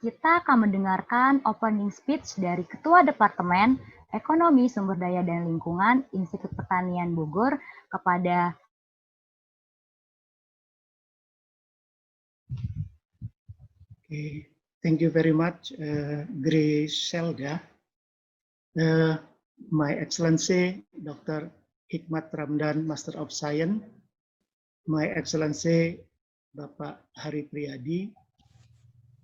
Kita akan mendengarkan opening speech dari Ketua Departemen Ekonomi Sumber Daya dan Lingkungan Institut Pertanian Bogor kepada Okay, thank you very much, Griselda. My Excellency, Dr. Hikmat Ramdan, Master of Science, My Excellency, Bapak Hari Priyadi,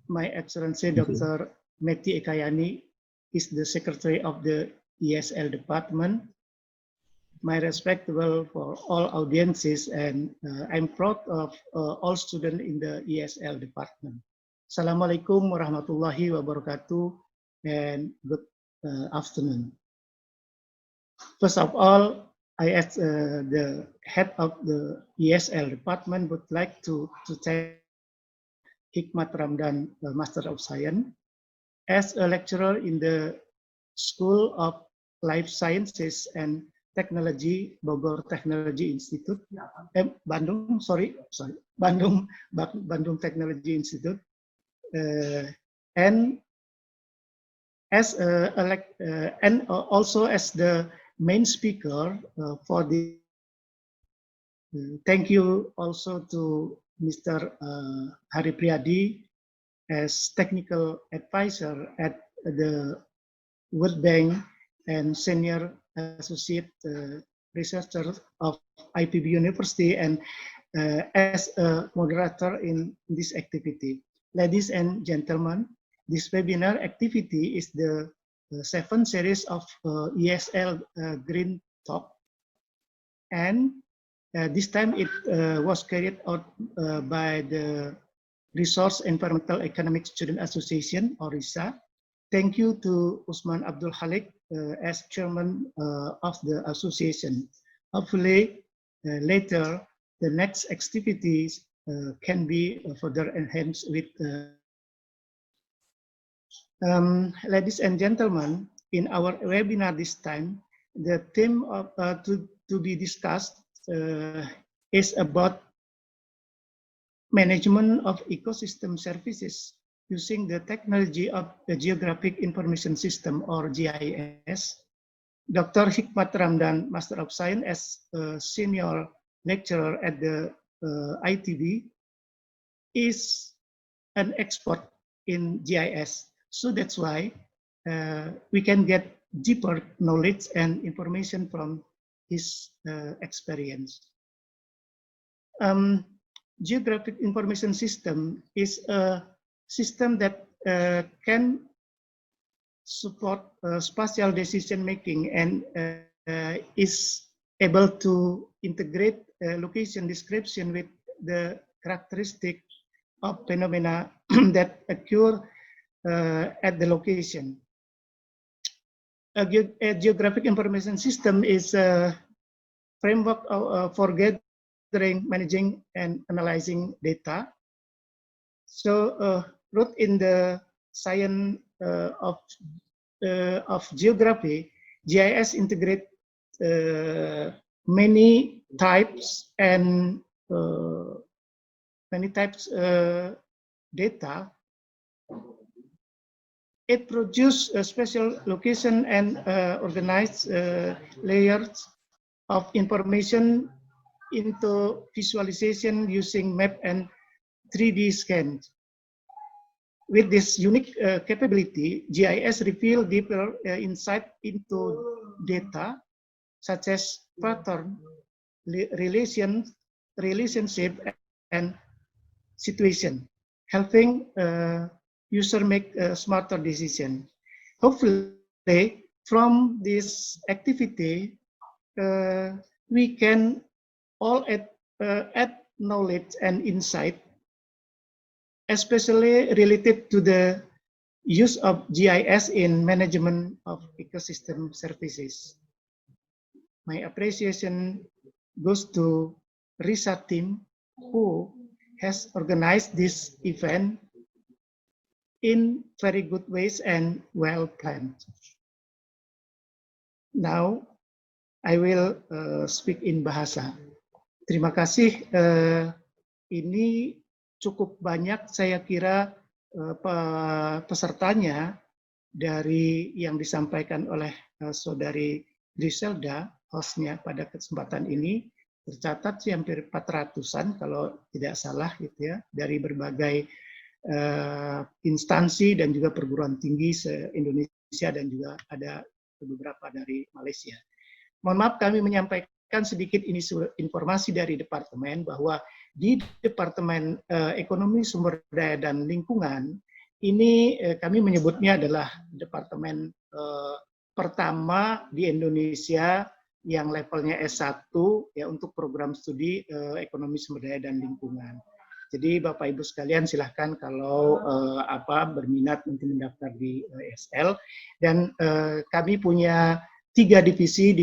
My Excellency, Dr. Meti Ekayani, is the Secretary of the ESL Department. My respectable for all audiences, and I'm proud of all students in the ESL Department. Assalamualaikum warahmatullahi wabarakatuh, and good afternoon. First of all, I, as the head of the ESL department, would like to thank Hikmat Ramdan, Master of Science. As a lecturer in the School of Life Sciences and Technology, Bogor Technology Institute, Bandung Technology Institute, and as and also as the main speaker for the. Thank you also to Mr. Hari Priyadi as technical advisor at the World Bank and senior associate researcher of IPB University, and as a moderator in this activity. Ladies and gentlemen, this webinar activity is the 7th series of ESL Green Talk, and this time it was carried out by the Resource Environmental Economic Student Association, or RISA. Thank you to Usman Abdul Halik as chairman of the association. Hopefully later the next activities can be further enhanced with ladies and gentlemen, in our webinar this time, the theme of, to be discussed is about management of ecosystem services using the technology of the Geographic Information System, or GIS. Dr. Hikmat Ramdan, Master of Science, as a senior lecturer at the ITB, is an expert in GIS. So that's why we can get deeper knowledge and information from his experience. Geographic Information System is a system that can support spatial decision making, and is able to integrate location description with the characteristic of phenomena that occur at the location. A geographic information system is a framework for gathering, managing, and analyzing data. So, root in the science of geography, GIS integrate many types and data. It produces a special location and organized layers of information into visualization using map and 3D scans. With this unique capability, GIS reveals deeper insight into data, such as pattern, relationship, and situation, helping user make a smarter decision. Hopefully, from this activity, we can all add knowledge and insight, especially related to the use of GIS in management of ecosystem services. My appreciation goes to RISA team who has organized this event in very good ways and well planned. Now, I will speak in bahasa. Terima kasih. Ini cukup banyak, saya kira pesertanya dari yang disampaikan oleh Saudari Griselda, hostnya pada kesempatan ini, tercatat sih hampir 400-an kalau tidak salah gitu ya, dari berbagai instansi dan juga perguruan tinggi se-Indonesia dan juga ada beberapa dari Malaysia. Mohon maaf kami menyampaikan sedikit ini informasi dari departemen bahwa di Departemen Ekonomi Sumber Daya dan Lingkungan ini kami menyebutnya adalah departemen pertama di Indonesia yang levelnya S1 ya untuk program studi ekonomi sumber daya dan lingkungan. Jadi Bapak Ibu sekalian silahkan kalau berminat untuk mendaftar di ESL, dan kami punya 3 divisi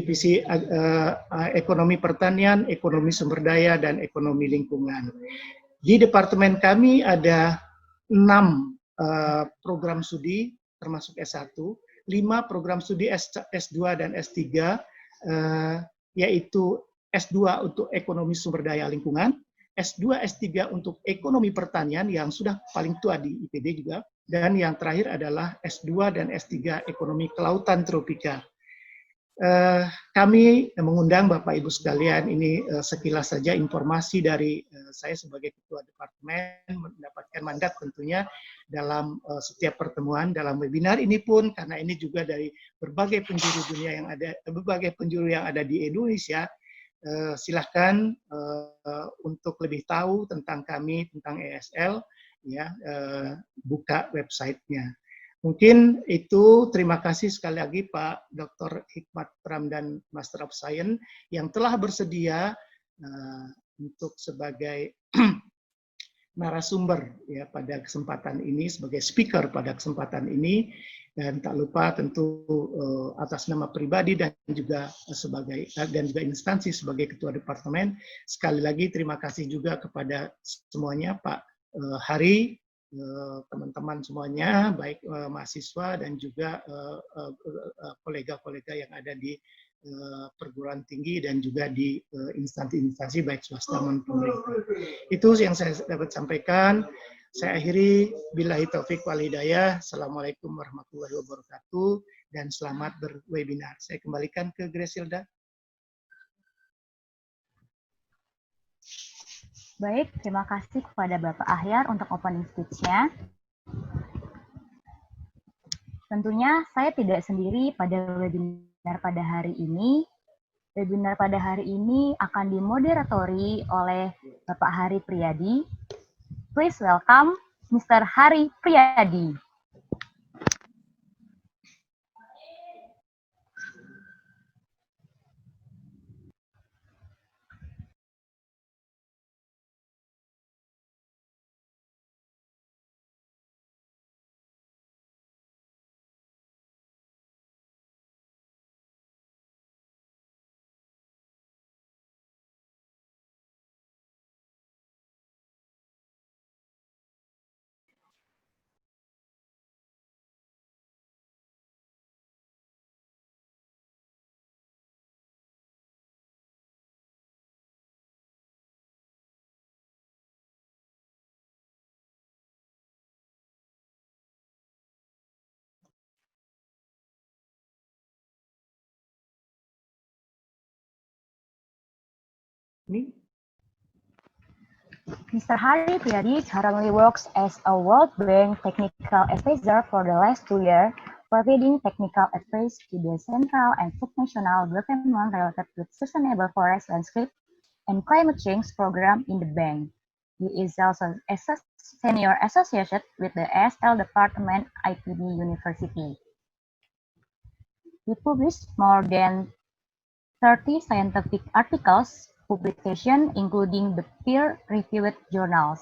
ekonomi pertanian, ekonomi sumber daya, dan ekonomi lingkungan. Di departemen kami ada 6 program studi termasuk S1, 5 program studi S2 dan S3, yaitu S2 untuk ekonomi sumber daya lingkungan, S2, S3 untuk ekonomi pertanian yang sudah paling tua di IPB juga, dan yang terakhir adalah S2 dan S3 ekonomi kelautan tropika. Kami mengundang Bapak Ibu sekalian, ini sekilas saja informasi dari saya sebagai Ketua Departemen, mendapatkan mandat tentunya dalam setiap pertemuan, dalam webinar ini pun, karena ini juga dari berbagai penjuru dunia yang ada, berbagai penjuru yang ada di Indonesia. Silahkan untuk lebih tahu tentang kami, tentang ESL, ya, buka websitenya. Mungkin itu, terima kasih sekali lagi Pak Dr. Hikmat Ramdan, Master of Science, yang telah bersedia untuk sebagai narasumber ya pada kesempatan ini, sebagai speaker pada kesempatan ini. Dan tak lupa tentu atas nama pribadi dan juga instansi sebagai Ketua Departemen, sekali lagi terima kasih juga kepada semuanya, Pak Hari, teman-teman semuanya, baik mahasiswa dan juga kolega-kolega yang ada di perguruan tinggi dan juga di instansi-instansi baik swasta maupun pemerintah. Itu yang saya dapat sampaikan. Saya akhiri, billahi taufik wal hidayah. Assalamualaikum warahmatullahi wabarakatuh, dan selamat berwebinar. Saya kembalikan ke Griselda. Baik, terima kasih kepada Bapak Ahyar untuk opening speech-nya. Tentunya saya tidak sendiri pada webinar pada hari ini. Webinar pada hari ini akan dimoderatori oleh Bapak Hari Priyadi. Please welcome Mr. Hari Priyadi. Ini Mr. Hari Priyadi currently works as a World Bank technical advisor for the last 2 years, providing technical advice to the central and subnational government related with sustainable forest landscape and climate change program in the bank. He is also a senior associate with the ASL Department IPB University. He published more than 30 scientific articles, publications including the peer-reviewed journals.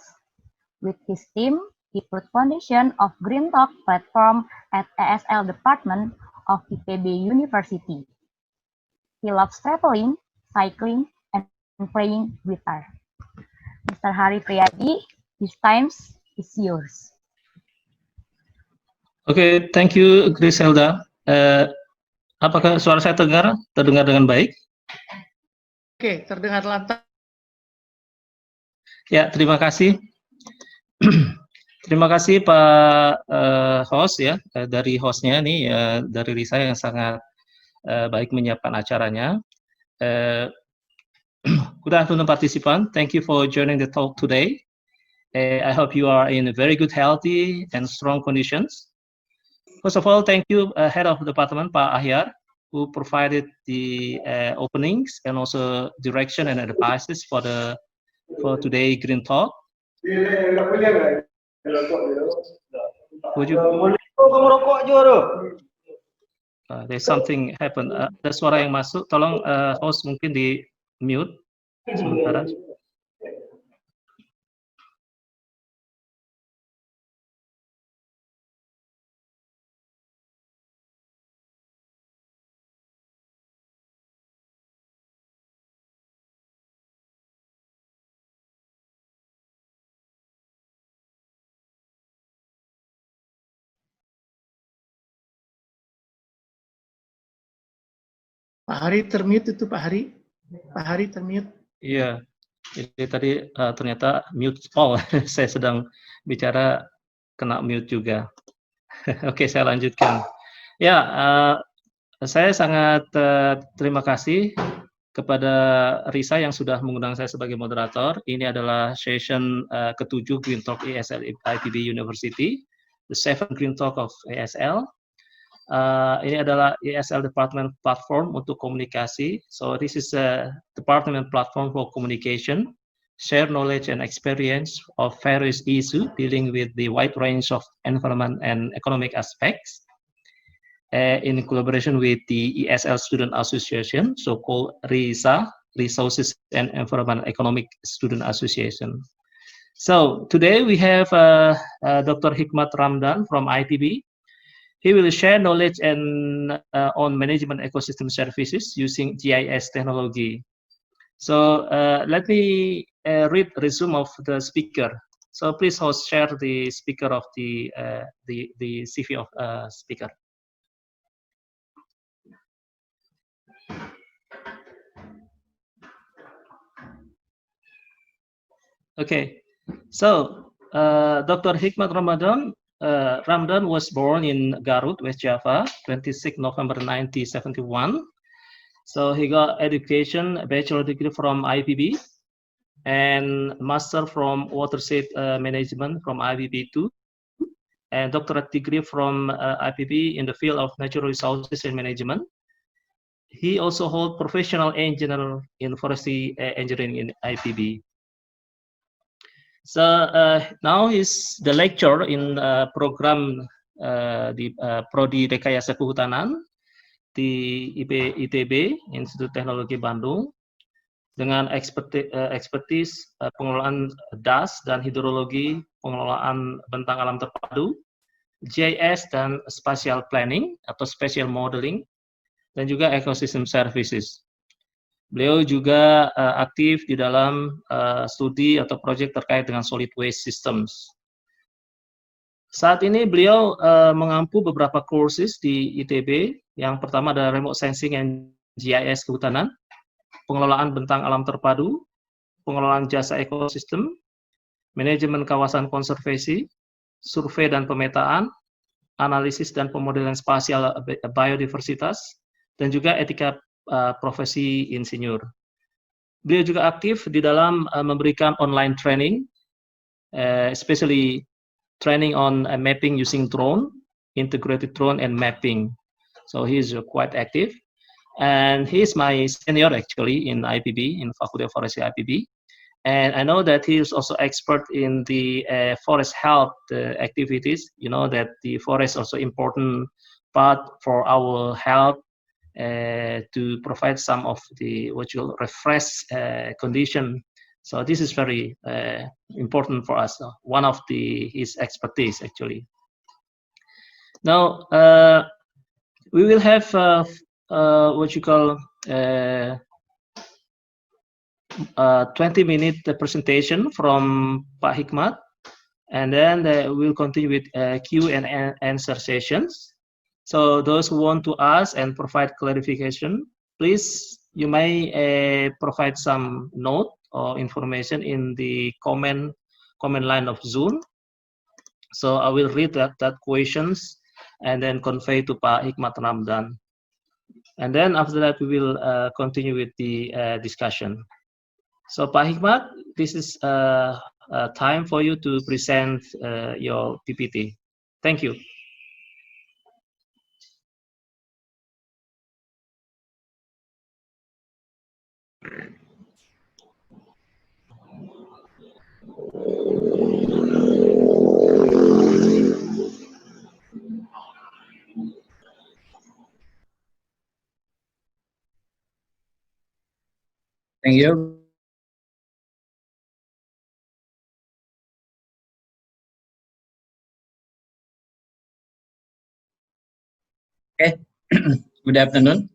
With his team, he put foundation of Green Talk platform at ASL Department of IPB University. He loves traveling, cycling, and playing guitar. Mr. Hari Priyadi, this time is yours. Oke, thank you, Griselda. Apakah suara saya terdengar dengan baik? oke, terdengar lantang. Ya, terima kasih. Terima kasih Pak host ya, dari hostnya nih, dari Risa yang sangat baik menyiapkan acaranya. Good afternoon, participant. Thank you for joining the talk today. I hope you are in very good, healthy, and strong conditions. First of all, thank you, Head of Department, Pak Ahyar, who provided the openings and also direction and advices for today Green Talk. Would you? There's something happen. Ada suara yang masuk. Tolong host mungkin di mute sementara. Pak Hari termute itu Pak Hari. Pak Hari termute. Iya, jadi tadi ternyata mute all. Saya sedang bicara kena mute juga. Oke, saya lanjutkan. Ya, saya sangat terima kasih kepada Risa yang sudah mengundang saya sebagai moderator. Ini adalah session ke-7 Green Talk ASL IPB University, the 7th Green Talk of ASL. Ini adalah ASL Department Platform untuk komunikasi. So this is a department platform for communication, share knowledge and experience of various issues dealing with the wide range of environment and economic aspects. In collaboration with the ESL Student Association, so-called RISA, Resources and Environment Economic Student Association. So today we have Dr. Hikmat Ramdan from IPB. He will share knowledge on management ecosystem services using GIS technology. So let me read the resume of the speaker. So please host share the speaker of the CV of speaker. Okay, so Dr. Hikmat Ramdan was born in Garut, West Java, 26 November 1971. So he got education, a bachelor degree from IPB, and master from watershed management from IPB too, and doctorate degree from IPB in the field of natural resources and management. He also holds professional engineer in forestry engineering in IPB. So now he's the lecturer in program di Prodi Rekayasa Kehutanan di ITB, Institut Teknologi Bandung, dengan expertise pengelolaan das dan hidrologi, pengelolaan bentang alam terpadu, GIS dan spatial planning atau spatial modeling, dan juga ecosystem services. Beliau juga aktif di dalam studi atau proyek terkait dengan solid waste systems. Saat ini beliau mengampu beberapa kursus di ITB. Yang pertama adalah remote sensing and GIS kehutanan, pengelolaan bentang alam terpadu, pengelolaan jasa ekosistem, manajemen kawasan konservasi, survei dan pemetaan, analisis dan pemodelan spasial biodiversitas, dan juga etika profesi insinyur. beliau juga aktif di dalam memberikan online training, especially training on mapping using drone, integrated drone and mapping. So he is quite active, and he is my senior actually in IPB, in Faculty of Forestry IPB. And I know that he is also expert in the forest health activities. You know that the forest also important part for our health, to provide some of the what you call refresh condition. So this is very important for us. One of his expertise actually. Now we will have what you call 20-minute presentation from Pak Hikmat, and then we'll continue with Q and answer sessions. So those who want to ask and provide clarification, please, you may provide some note or information in the comment line of Zoom. So I will read that questions and then convey to Pak Hikmat Ramdan. And then after that, we will continue with the discussion. So Pak Hikmat, this is time for you to present your PPT. Thank you. Thank you. Okay. Good afternoon.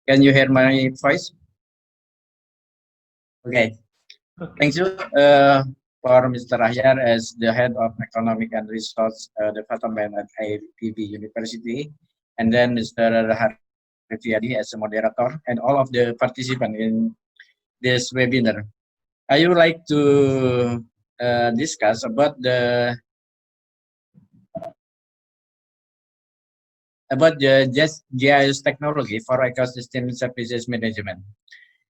Can you hear my voice? Okay. Thank you for Mr. Ahyar as the head of Economic and Resource Development at IPB University, and then Mr. Hari Priadi as a moderator, and all of the participants in this webinar. I would like to discuss about the GIS technology for ecosystem services management.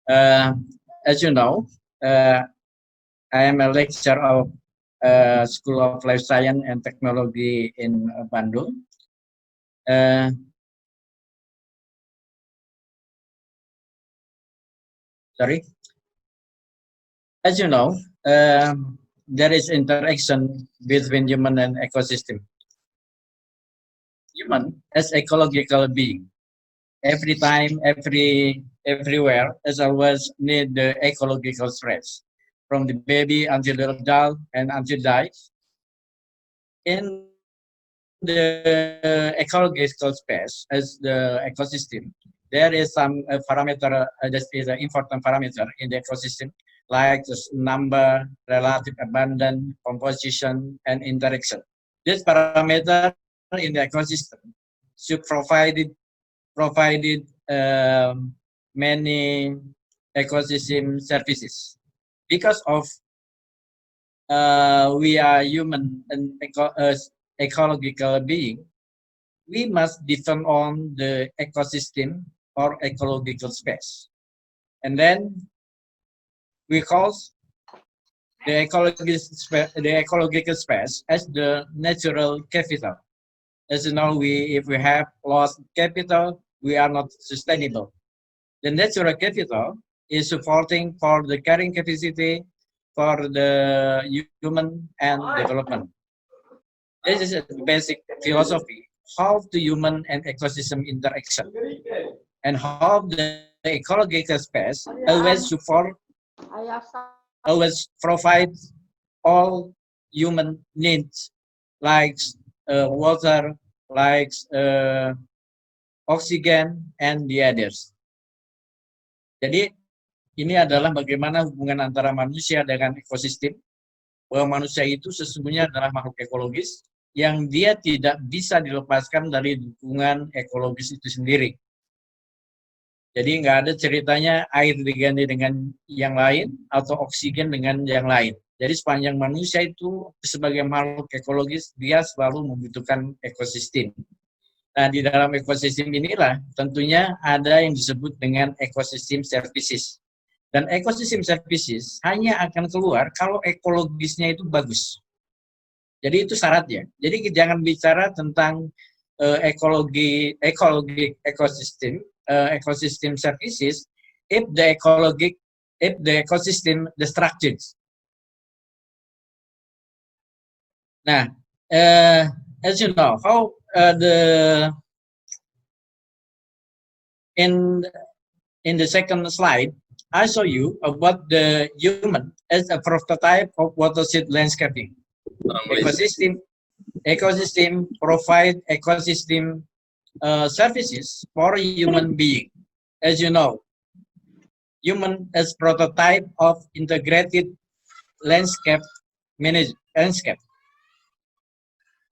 As you know, I am a lecturer of School of Life Science and Technology in Bandung. As you know, there is interaction between human and ecosystem. Human as ecological being, every time, everywhere, as always need the ecological stress, from the baby until the adult and until dies. In the ecological space, as the ecosystem, there is some parameter that is an important parameter in the ecosystem, like the number, relative abundance, composition, and interaction. This parameter in the ecosystem should provided many ecosystem services. Because of we are human and ecological being, we must depend on the ecosystem or ecological space. And then we call the ecological space as the natural capital. As you know, if we have lost capital, we are not sustainable. The natural capital is supporting for the carrying capacity for the human and development. This is a basic philosophy, how the human and ecosystem interaction, and how the ecological space always support, always provide all human needs, like water, like oxygen, and the others. Jadi ini adalah bagaimana hubungan antara manusia dengan ekosistem, bahwa manusia itu sesungguhnya adalah makhluk ekologis yang dia tidak bisa dilepaskan dari dukungan ekologis itu sendiri. Jadi nggak ada ceritanya air diganti dengan yang lain atau oksigen dengan yang lain. Jadi sepanjang manusia itu sebagai makhluk ekologis, dia selalu membutuhkan ekosistem. Nah, di dalam ekosistem inilah tentunya ada yang disebut dengan ekosistem services. Dan ecosystem services hanya akan keluar kalau ekologisnya itu bagus. Jadi itu syaratnya. Jadi jangan bicara tentang ecosystem services if the ecosystem destructed. Nah, as you know, how in the second slide, I show you about the human as a prototype of watershed landscaping. Ecosystem provide ecosystem services for human being. As you know, human as prototype of integrated landscape landscape,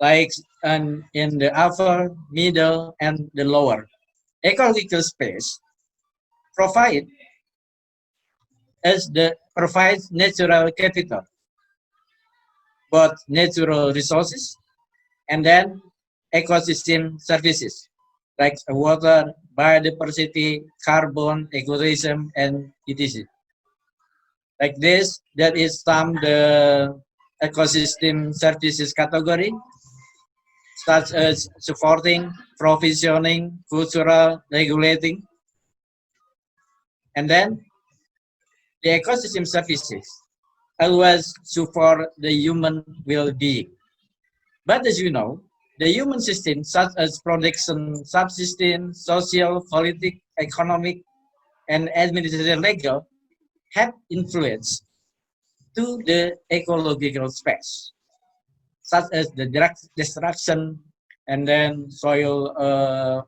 like in the upper, middle, and the lower. Ecological space provides natural capital, both natural resources and then ecosystem services like water, biodiversity, carbon, ecosystem, and etc. Like this, that is some the ecosystem services category, such as supporting, provisioning, cultural, regulating, and then the ecosystem services always support the human well-being. But as you know, the human system, such as production, subsistence, social, political, economic, and administrative legal, have influence to the ecological space, such as the direct destruction and then soil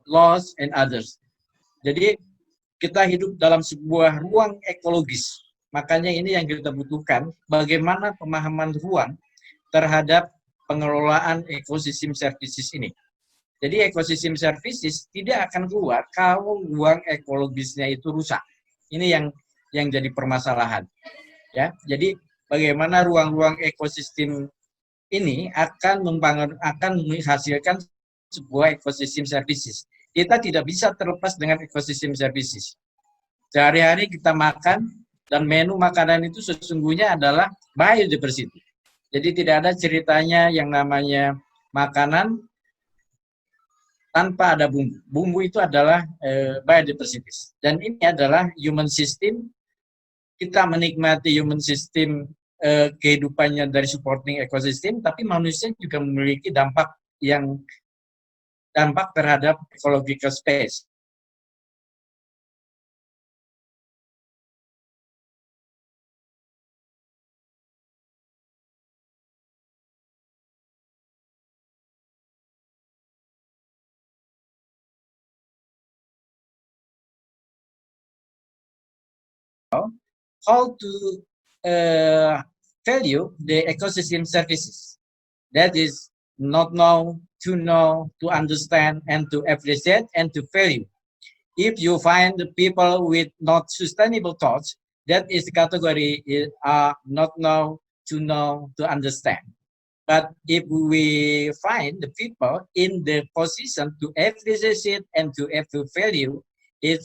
loss and others. Jadi kita hidup dalam sebuah ruang ekologis. Makanya ini yang kita butuhkan, bagaimana pemahaman ruang terhadap pengelolaan ekosistem services ini. Jadi ekosistem services tidak akan keluar kalau ruang ekologisnya itu rusak. Ini yang jadi permasalahan. Ya, jadi bagaimana ruang-ruang ekosistem ini akan menghasilkan sebuah ekosistem services. Kita tidak bisa terlepas dengan ekosistem services. Sehari-hari kita makan dan menu makanan itu sesungguhnya adalah biodiversity. Jadi tidak ada ceritanya yang namanya makanan tanpa ada bumbu. Bumbu itu adalah biodiversity. Dan ini adalah human system. Kita menikmati human system kehidupannya dari supporting ekosistem, tapi manusia juga memiliki dampak terhadap ecological space. How to value the ecosystem services. That is not know, to understand, and to appreciate, and to value. If you find the people with not sustainable thoughts, that is the category not know, to understand. But if we find the people in the position to appreciate and to value, it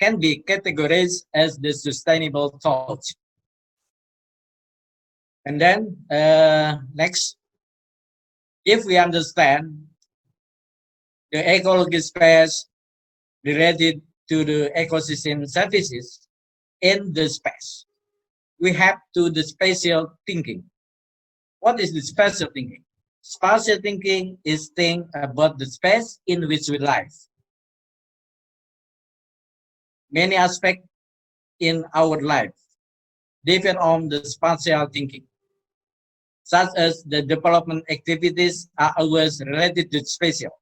can be categorized as the sustainable thought. And then next, if we understand the ecological space related to the ecosystem services in the space, we have to the spatial thinking. What is the spatial thinking? Spatial thinking is think about the space in which we live. Many aspects in our life depend on the spatial thinking, such as the development activities are always related to spatial,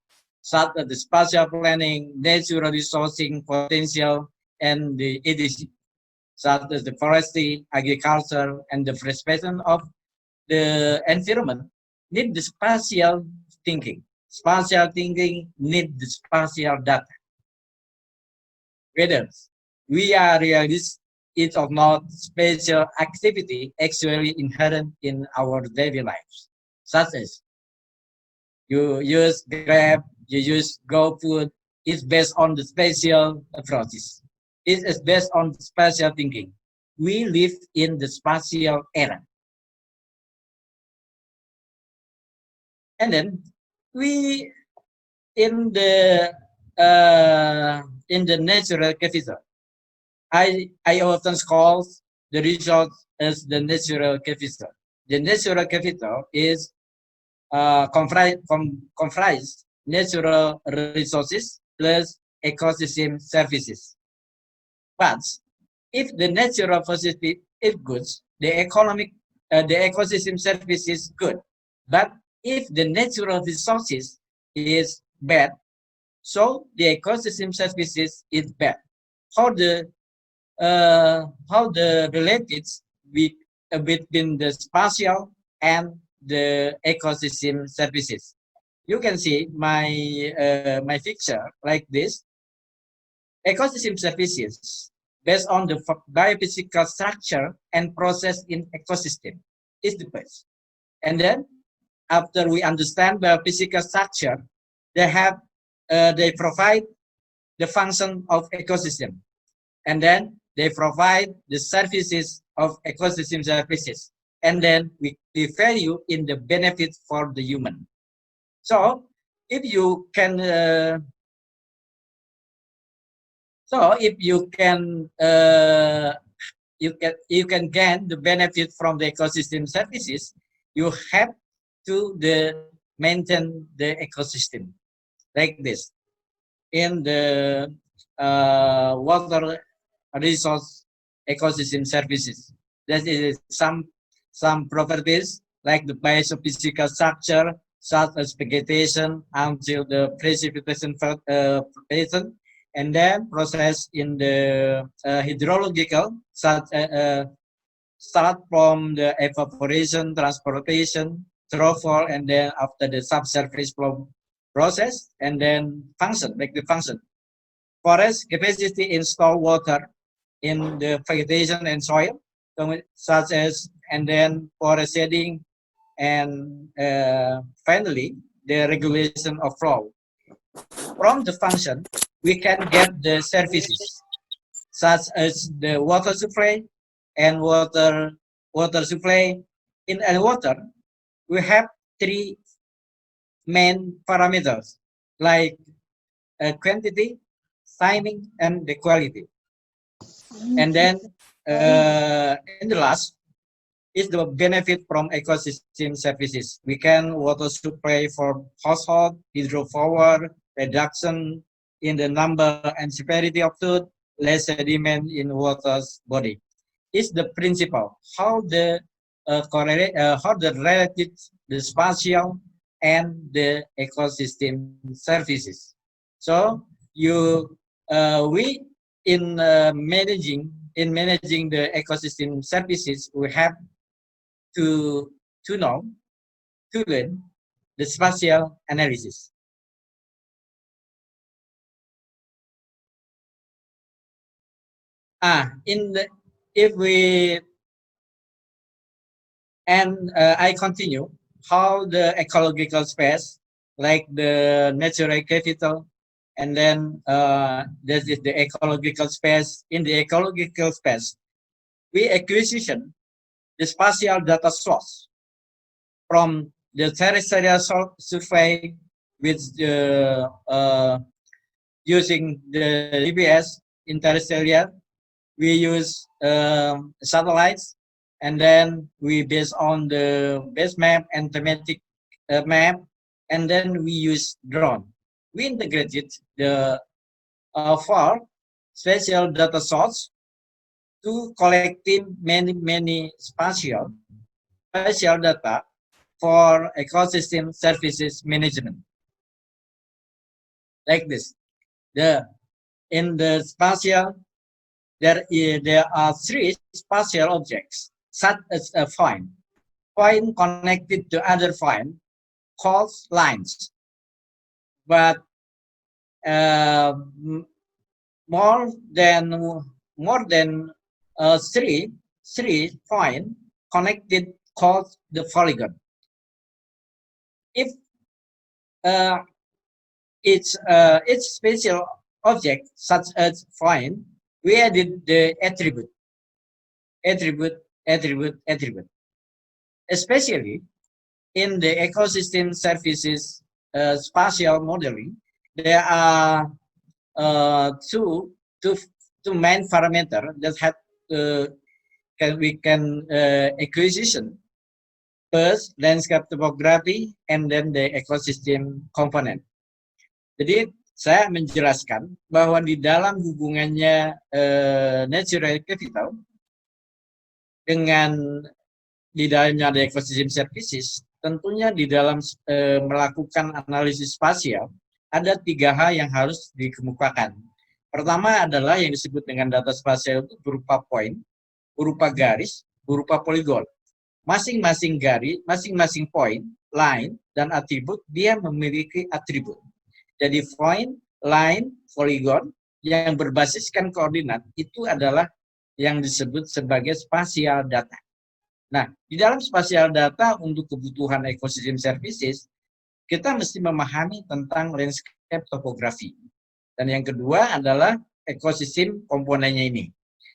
such as the spatial planning, natural resourcing potential, and the etc., such as the forestry, agriculture, and the preservation of the environment need the spatial thinking. Spatial thinking need the spatial data. Whether we are realists, it or not, spatial activity actually inherent in our daily lives, such as you use Grab, you use GoFood, it's based on the spatial approaches. is based on spatial thinking. We live in the spatial era. And then we in the natural capital. I often call the result as the natural capital. The natural capital is comprise natural resources plus ecosystem services. But if the natural positive is good, the ecosystem service is good. But if the natural resources is bad, so the ecosystem services is bad. How the related between the spatial and the ecosystem services. You can see my picture like this. Ecosystem services based on the biophysical structure and process in ecosystem is the best. And then after we understand biophysical structure, they provide the function of ecosystem, and then they provide the services of ecosystem services, and then we value in the benefit for the human. So if you can you can gain the benefit from the ecosystem services, you have to maintain the ecosystem like this. In the water resource ecosystem services, that is some properties like the biophysical structure, such as vegetation until the precipitation pattern, and then process in the hydrological, such start from the evaporation, transportation, throughfall, and then after the subsurface flow process, and then function, like the function. Forest capacity in store water in the vegetation and soil, such as, and then forest shading, and finally the regulation of flow. From the function, we can get the services, such as the water supply and water supply. In water, we have three main parameters like quantity, timing, and the quality. And then in the last is the benefit from ecosystem services. We can water supply for household, hydropower, reduction in the number and severity of food, less sediment in water's body. Is the principle how the related the spatial and the ecosystem services. So we in managing the ecosystem services, we have to learn the spatial analysis. I continue how the ecological space, like the natural capital, and then this is the ecological space. In the ecological space, we acquisition the spatial data source from the terrestrial survey with using the GPS in terrestrial. We use satellites, and then we base on the base map and thematic map, and then we use drone. We integrated the for spatial data source to collecting many spatial data for ecosystem services management. Like this, in the spatial, there are three spatial objects, such as a point connected to other point called lines. But more than three point connected called the polygon. If its spatial object such as point we added the attribute, especially in the ecosystem services spatial modeling. There are two main parameters that have acquisition. First, landscape topography, and then the ecosystem component. Jadi saya menjelaskan bahwa di dalam hubungannya natural capital dengan di dalamnya ada ecosystem services, tentunya di dalam melakukan analisis spasial ada 3 hal yang harus dikemukakan. Pertama adalah yang disebut dengan data spasial itu berupa point, berupa garis, berupa poligon. Masing-masing garis, masing-masing point, line, dan atribut, dia memiliki atribut. Jadi point, line, polygon yang berbasiskan koordinat itu adalah yang disebut sebagai spatial data. Nah, di dalam spatial data untuk kebutuhan ecosystem services, kita mesti memahami tentang landscape topografi. Dan yang kedua adalah ekosistem komponennya ini.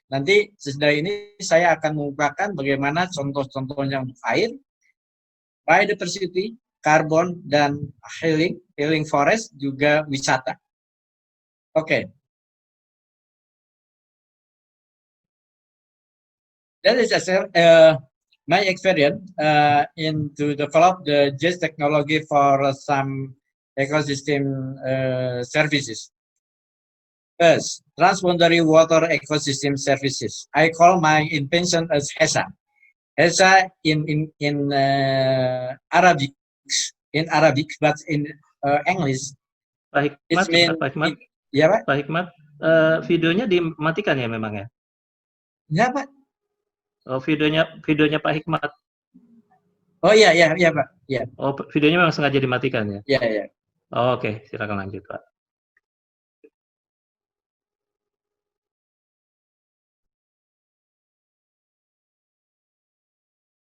Nanti sesudah ini saya akan mengupakan bagaimana contoh-contohnya untuk air, biodiversity, karbon, dan healing forest, juga wisata. Oke. That is my experience to develop the GIS technology for some ecosystem services. First, transboundary water ecosystem services. I call my invention as HESA. HESA in Arabic, but in English. Pak Hikmat, ya Pak. Pak Hikmat, videonya dimatikan ya memang ya? Ya Pak. Oh, videonya Pak Hikmat. Oh iya Pak. Ya. Oh, videonya memang sengaja dimatikan ya? Iya. Oh, oke, silakan lanjut Pak.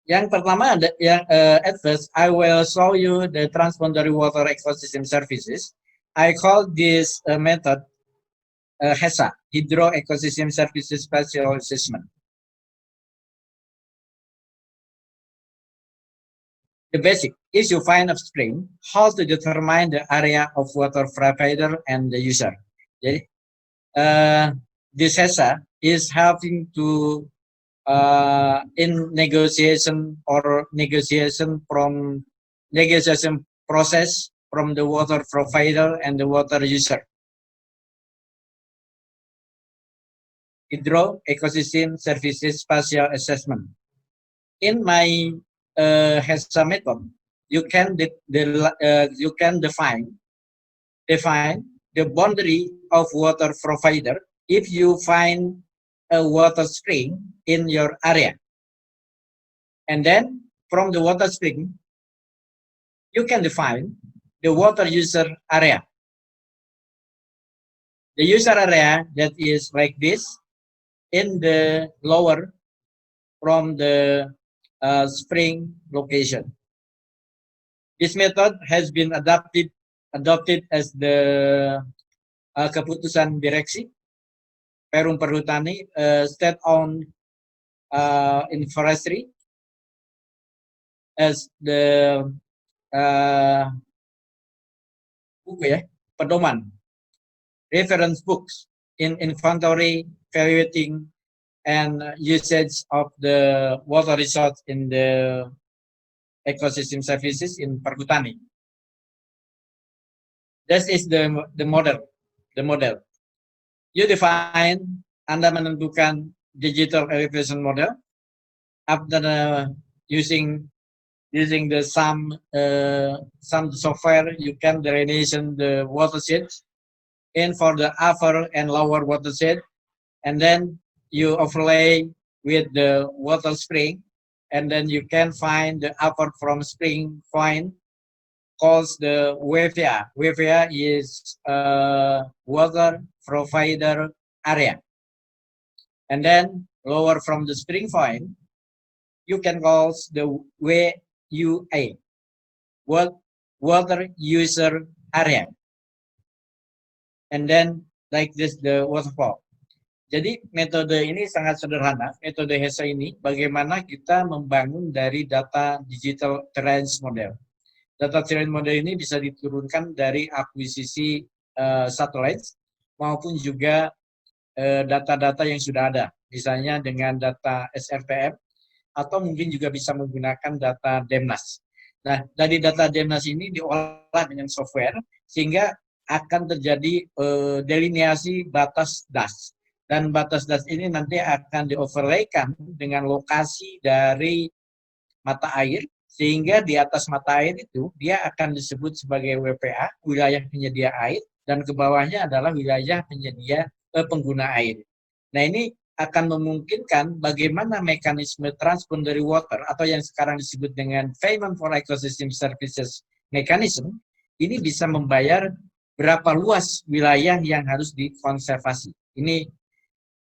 Yang pertama ada yang at first I will show you the transboundary water ecosystem services. I call this method HESA, Hydro Ecosystem Services Spatial Assessment. The basic is you find upstream how to determine the area of water provider and the user. Jadi this HESA is helping to in negotiation process from the water provider and the water user. Hydro Ecosystem Services Spatial Assessment. In my HESA method, you can define the boundary of water provider if you find a water spring in your area. And then from the water spring, you can define the water user area. The user area that is like this in the lower from the spring location. This method has been adopted as the keputusan direksi Perum Perhutani, state-owned in forestry, as the pedoman, reference books in inventory, evaluating, and usage of the water resource in the ecosystem services in Perhutani. This is the model. You define, Anda menentukan digital elevation model. After using the some software, you can delineation the watersheds in for the upper and lower watershed, and then you overlay with the water spring, and then you can find the upper from spring point calls the WVA. WVA is water provider area. And then lower from the spring point, you can call the WUA, water user area. And then like this, the waterfall. Jadi metode ini sangat sederhana, metode HESA ini bagaimana kita membangun dari data digital terrain model. Data terrain model ini bisa diturunkan dari akuisisi satelit maupun juga data-data yang sudah ada, misalnya dengan data SRTM atau mungkin juga bisa menggunakan data DEMNAS. Nah, dari data DEMNAS ini diolah dengan software sehingga akan terjadi delineasi batas DAS. Dan batas DAS ini nanti akan dioverlaykan dengan lokasi dari mata air, sehingga di atas mata air itu dia akan disebut sebagai WPA, wilayah penyedia air, dan ke bawahnya adalah wilayah penyedia pengguna air. Nah, ini akan memungkinkan bagaimana mekanisme transboundary water atau yang sekarang disebut dengan Payment for Ecosystem Services Mechanism, ini bisa membayar berapa luas wilayah yang harus dikonservasi.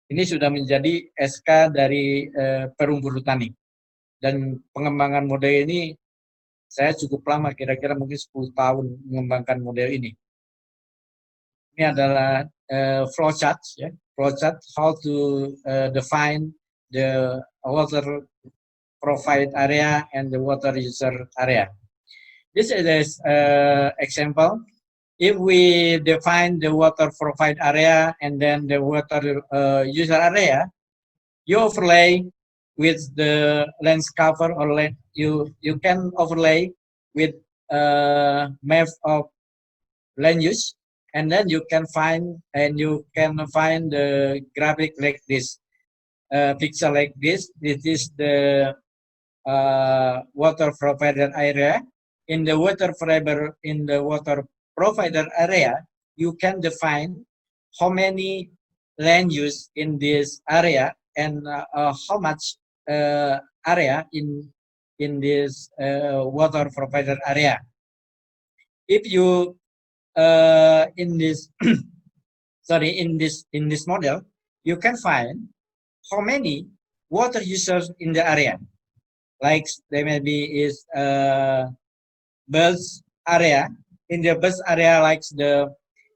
Ini sudah menjadi SK dari Perum Perhutani. Dan pengembangan model ini saya cukup lama, kira-kira mungkin 10 tahun mengembangkan model ini. Ini adalah flowchart, ya. Flowchart how to define the water provide area and the water user area. This is example. If we define the water provide area and then the water user area, you overlay with the lens cover or you can overlay with map of land use, and then you can find the graphic like this, picture like this. This is the water provider area. In the water provider area, you can define how many land use in this area and how much area in this water provider area. If you in this in this model, you can find how many water users in the area. Like there may be is bus area. In the bus area, like the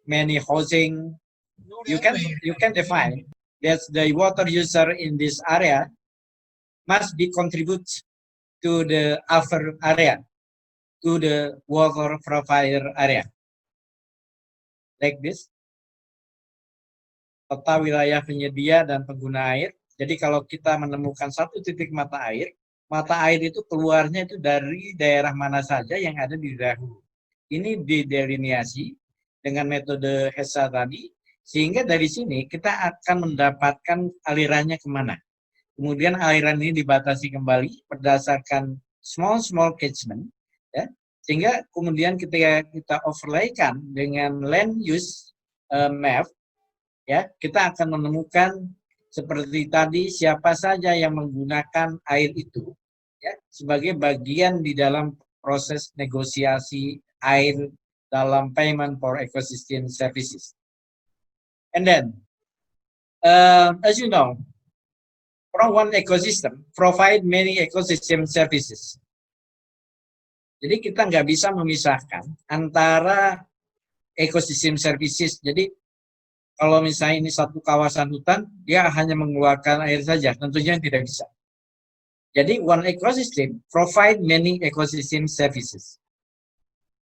many housing, you can define that the water user in this area must be contribute to the upper area, to the water provider area. Like this. Peta wilayah penyedia dan pengguna air. Jadi kalau kita menemukan satu titik mata air itu keluarnya itu dari daerah mana saja yang ada di daerah hulu. Ini didelineasi dengan metode HESA tadi, sehingga dari sini kita akan mendapatkan alirannya kemana. Kemudian aliran ini dibatasi kembali berdasarkan small catchment, ya, sehingga kemudian ketika kita overlaykan dengan land use map, ya, kita akan menemukan seperti tadi siapa saja yang menggunakan air itu, ya, sebagai bagian di dalam proses negosiasi air dalam payment for ecosystem services. And then, as you know, from one ecosystem provide many ecosystem services. Jadi kita nggak bisa memisahkan antara ecosystem services. Jadi kalau misalnya ini satu kawasan hutan, dia hanya mengeluarkan air saja, tentunya tidak bisa. Jadi one ecosystem provide many ecosystem services.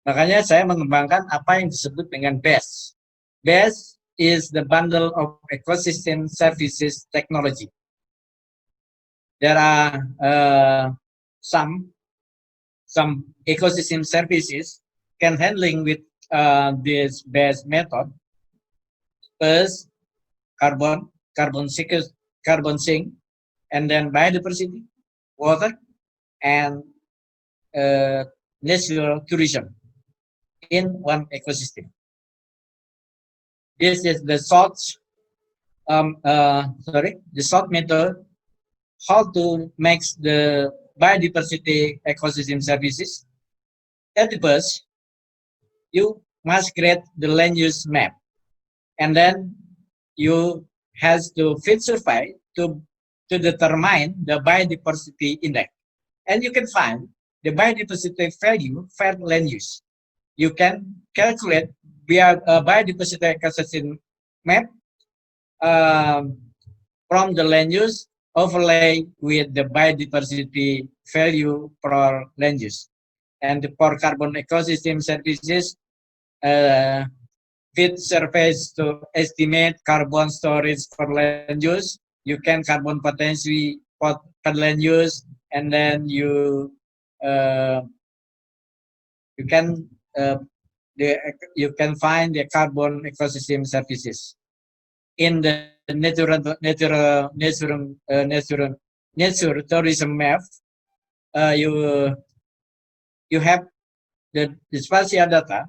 Makanya saya mengembangkan apa yang disebut dengan BESS. BESS is the bundle of ecosystem services technology. There are some ecosystem services can handling with this BESS method. First, carbon sink, and then biodiversity, water, and natural tourism in one ecosystem. This is the short method how to make the biodiversity ecosystem services. At first, you must create the land use map, and then you has to field survey to determine the biodiversity index, and you can find the biodiversity value for land use. You can calculate via a biodiversity ecosystem map from the land use overlay with the biodiversity value per land use. And for carbon ecosystem services, with surveys to estimate carbon storage for land use, you can carbon potentially per land use, and then you can you can find the carbon ecosystem services in the nature tourism map. You have the spatial data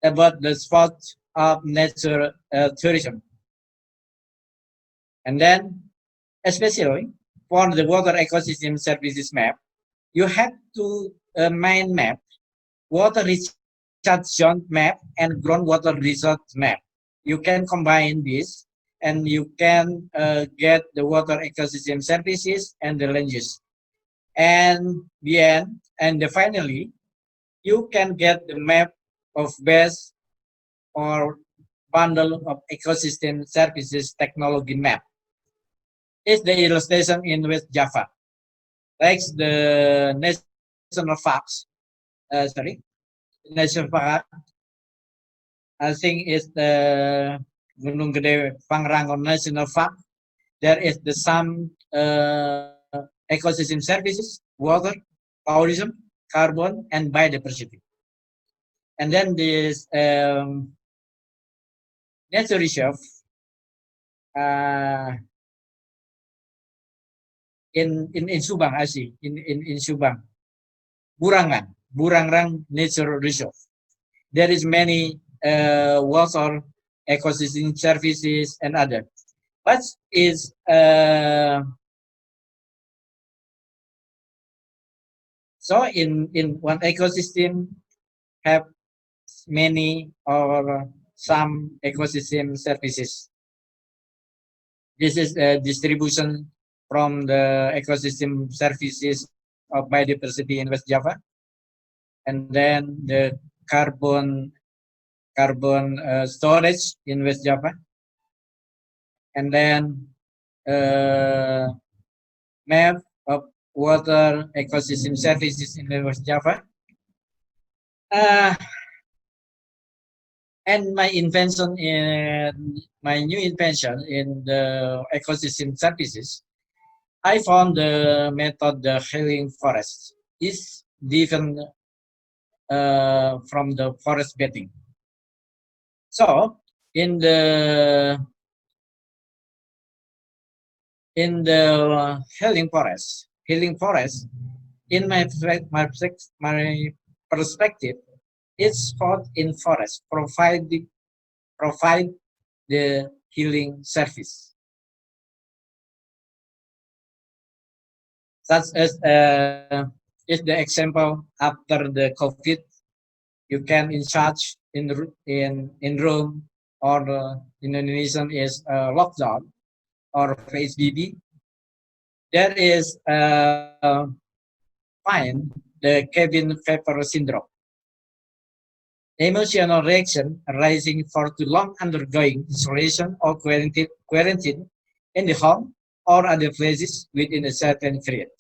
about the spots of nature tourism, and then especially for the water ecosystem services map, you have to mind map, water recharge zone map, and groundwater resource map. You can combine this, and you can get the water ecosystem services and the land use. And finally, you can get the map of base or bundle of ecosystem services technology map. It's the illustration in West Java. Like the national parks, national park, I think it's the Gunung Gede Pangrango National Park. There is the some ecosystem services, water, tourism, carbon, and biodiversity. And then this nature reserve in Subang, I see, in Subang. Burangrang Nature Reserve. There is many water ecosystem services and other. But is so in one ecosystem have many or some ecosystem services. This is a distribution from the ecosystem services of biodiversity in West Java, and then the carbon storage in West Java, and then map of water ecosystem services in West Java. And my invention my new invention in the ecosystem services, I found the method the healing forest is different from the forest bathing. So in the healing forest, in my perspective, it's found in forest provide the healing service, such as is the example after the COVID, you can in charge in room, or in Indonesian is lockdown or PSBB. There is find the cabin fever syndrome. Emotional reaction arising for too long undergoing isolation or quarantine in the home or other places within a certain period.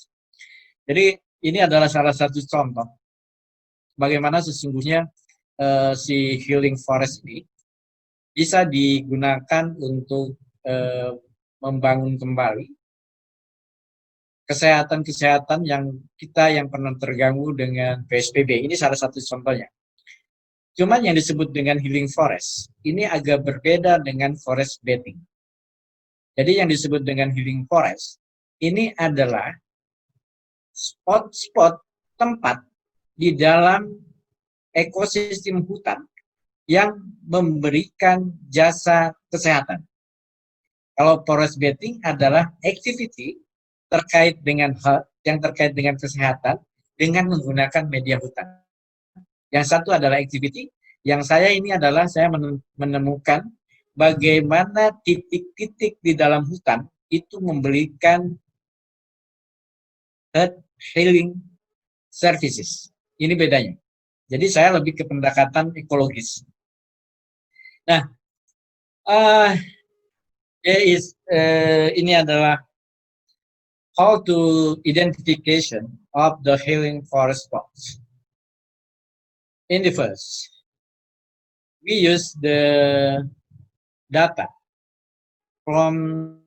Jadi ini adalah salah satu contoh bagaimana sesungguhnya si healing forest ini bisa digunakan untuk membangun kembali kesehatan yang pernah terganggu dengan PSBB. Ini salah satu contohnya. Cuman yang disebut dengan healing forest ini agak berbeda dengan forest bathing. Jadi yang disebut dengan healing forest ini adalah spot-spot tempat di dalam ekosistem hutan yang memberikan jasa kesehatan. Kalau forest bathing adalah activity terkait dengan kesehatan dengan menggunakan media hutan. Yang satu adalah activity, yang saya menemukan bagaimana titik-titik di dalam hutan itu memberikan healing services. Ini bedanya. Jadi saya lebih ke pendekatan ekologis. Nah, Ini adalah how to identification of the healing forest spots. In the first, we use the data from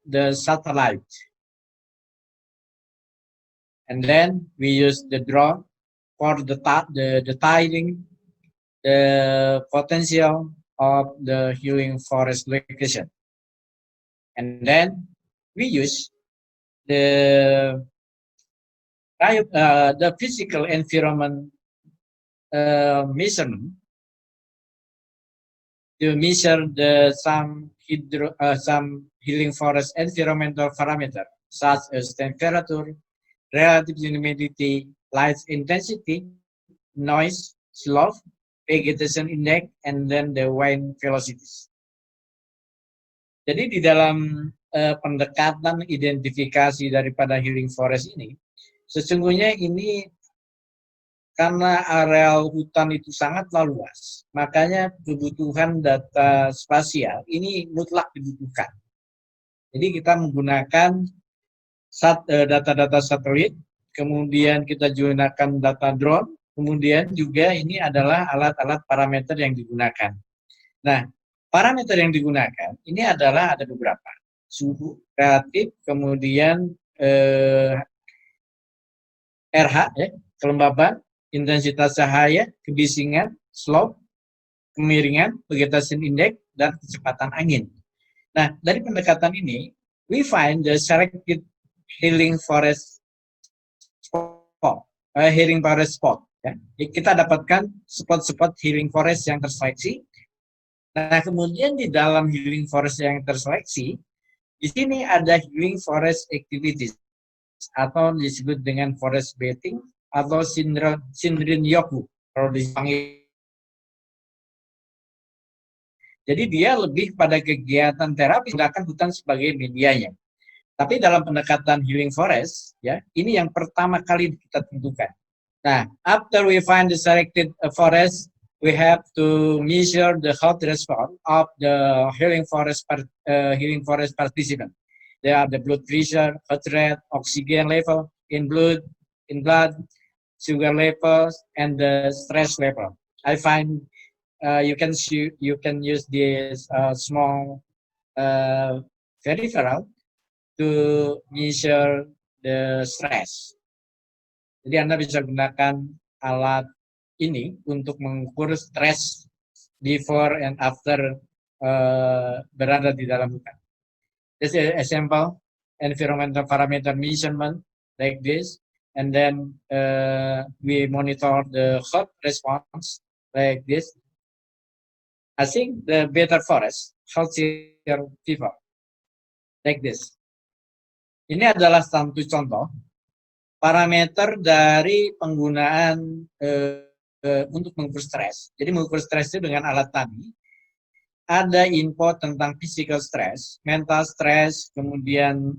the satellite, and then we use the drone for the tiling, the potential of the healing forest location, and then we use the physical environment measurement to measure some healing forest environmental parameter such as temperature, relative humidity, light intensity, noise, slope, vegetation index, and then the wind velocities. Jadi di dalam pendekatan identifikasi daripada healing forest ini, sesungguhnya ini karena areal hutan itu sangatlah luas, makanya kebutuhan data spasial ini mutlak dibutuhkan. Jadi kita menggunakan data-data satelit, kemudian kita gunakan data drone, kemudian juga ini adalah alat-alat parameter yang digunakan. Nah, parameter yang digunakan ini adalah ada beberapa. Suhu relatif, kemudian RH, ya, kelembaban, intensitas cahaya, kebisingan, slope, kemiringan, vegetation index, dan kecepatan angin. Nah, dari pendekatan ini, we find the selected healing forest spot, Ya. Kita dapatkan spot-spot healing forest yang terseleksi. Nah, kemudian di dalam healing forest yang terseleksi, di sini ada healing forest activities, atau disebut dengan forest bathing, atau Shinrin-yoku kalau dipanggil. Jadi dia lebih pada kegiatan terapi menggunakan hutan sebagai medianya. Tapi dalam pendekatan healing forest, ya, ini yang pertama kali kita tentukan. Nah, after we find the selected forest, we have to measure the health response of the healing forest participant. They are the blood pressure, heart rate, oxygen level in blood, sugar levels, and the stress level. I find you can use this small peripheral to measure the stress. Jadi Anda bisa gunakan alat ini untuk mengukur stres before and after berada di dalam hutan. This is a sample environmental parameter measurement like this. And then we monitor the health response like this. I think the better forest, healthier people, like this. Ini adalah satu contoh parameter dari penggunaan untuk mengukur stres. Jadi mengukur stres itu dengan alat tadi. Ada info tentang physical stress, mental stress, kemudian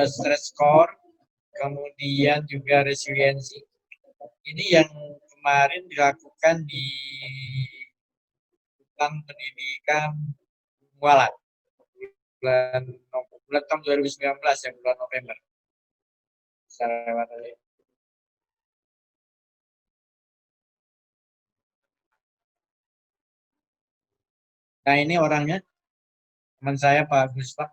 stress score, kemudian juga resiliensi. Ini yang kemarin dilakukan di Hutan Pendidikan Walat bulan tahun 2019 ya, bulan November. Nah, ini orangnya, teman saya Pak Gustaf.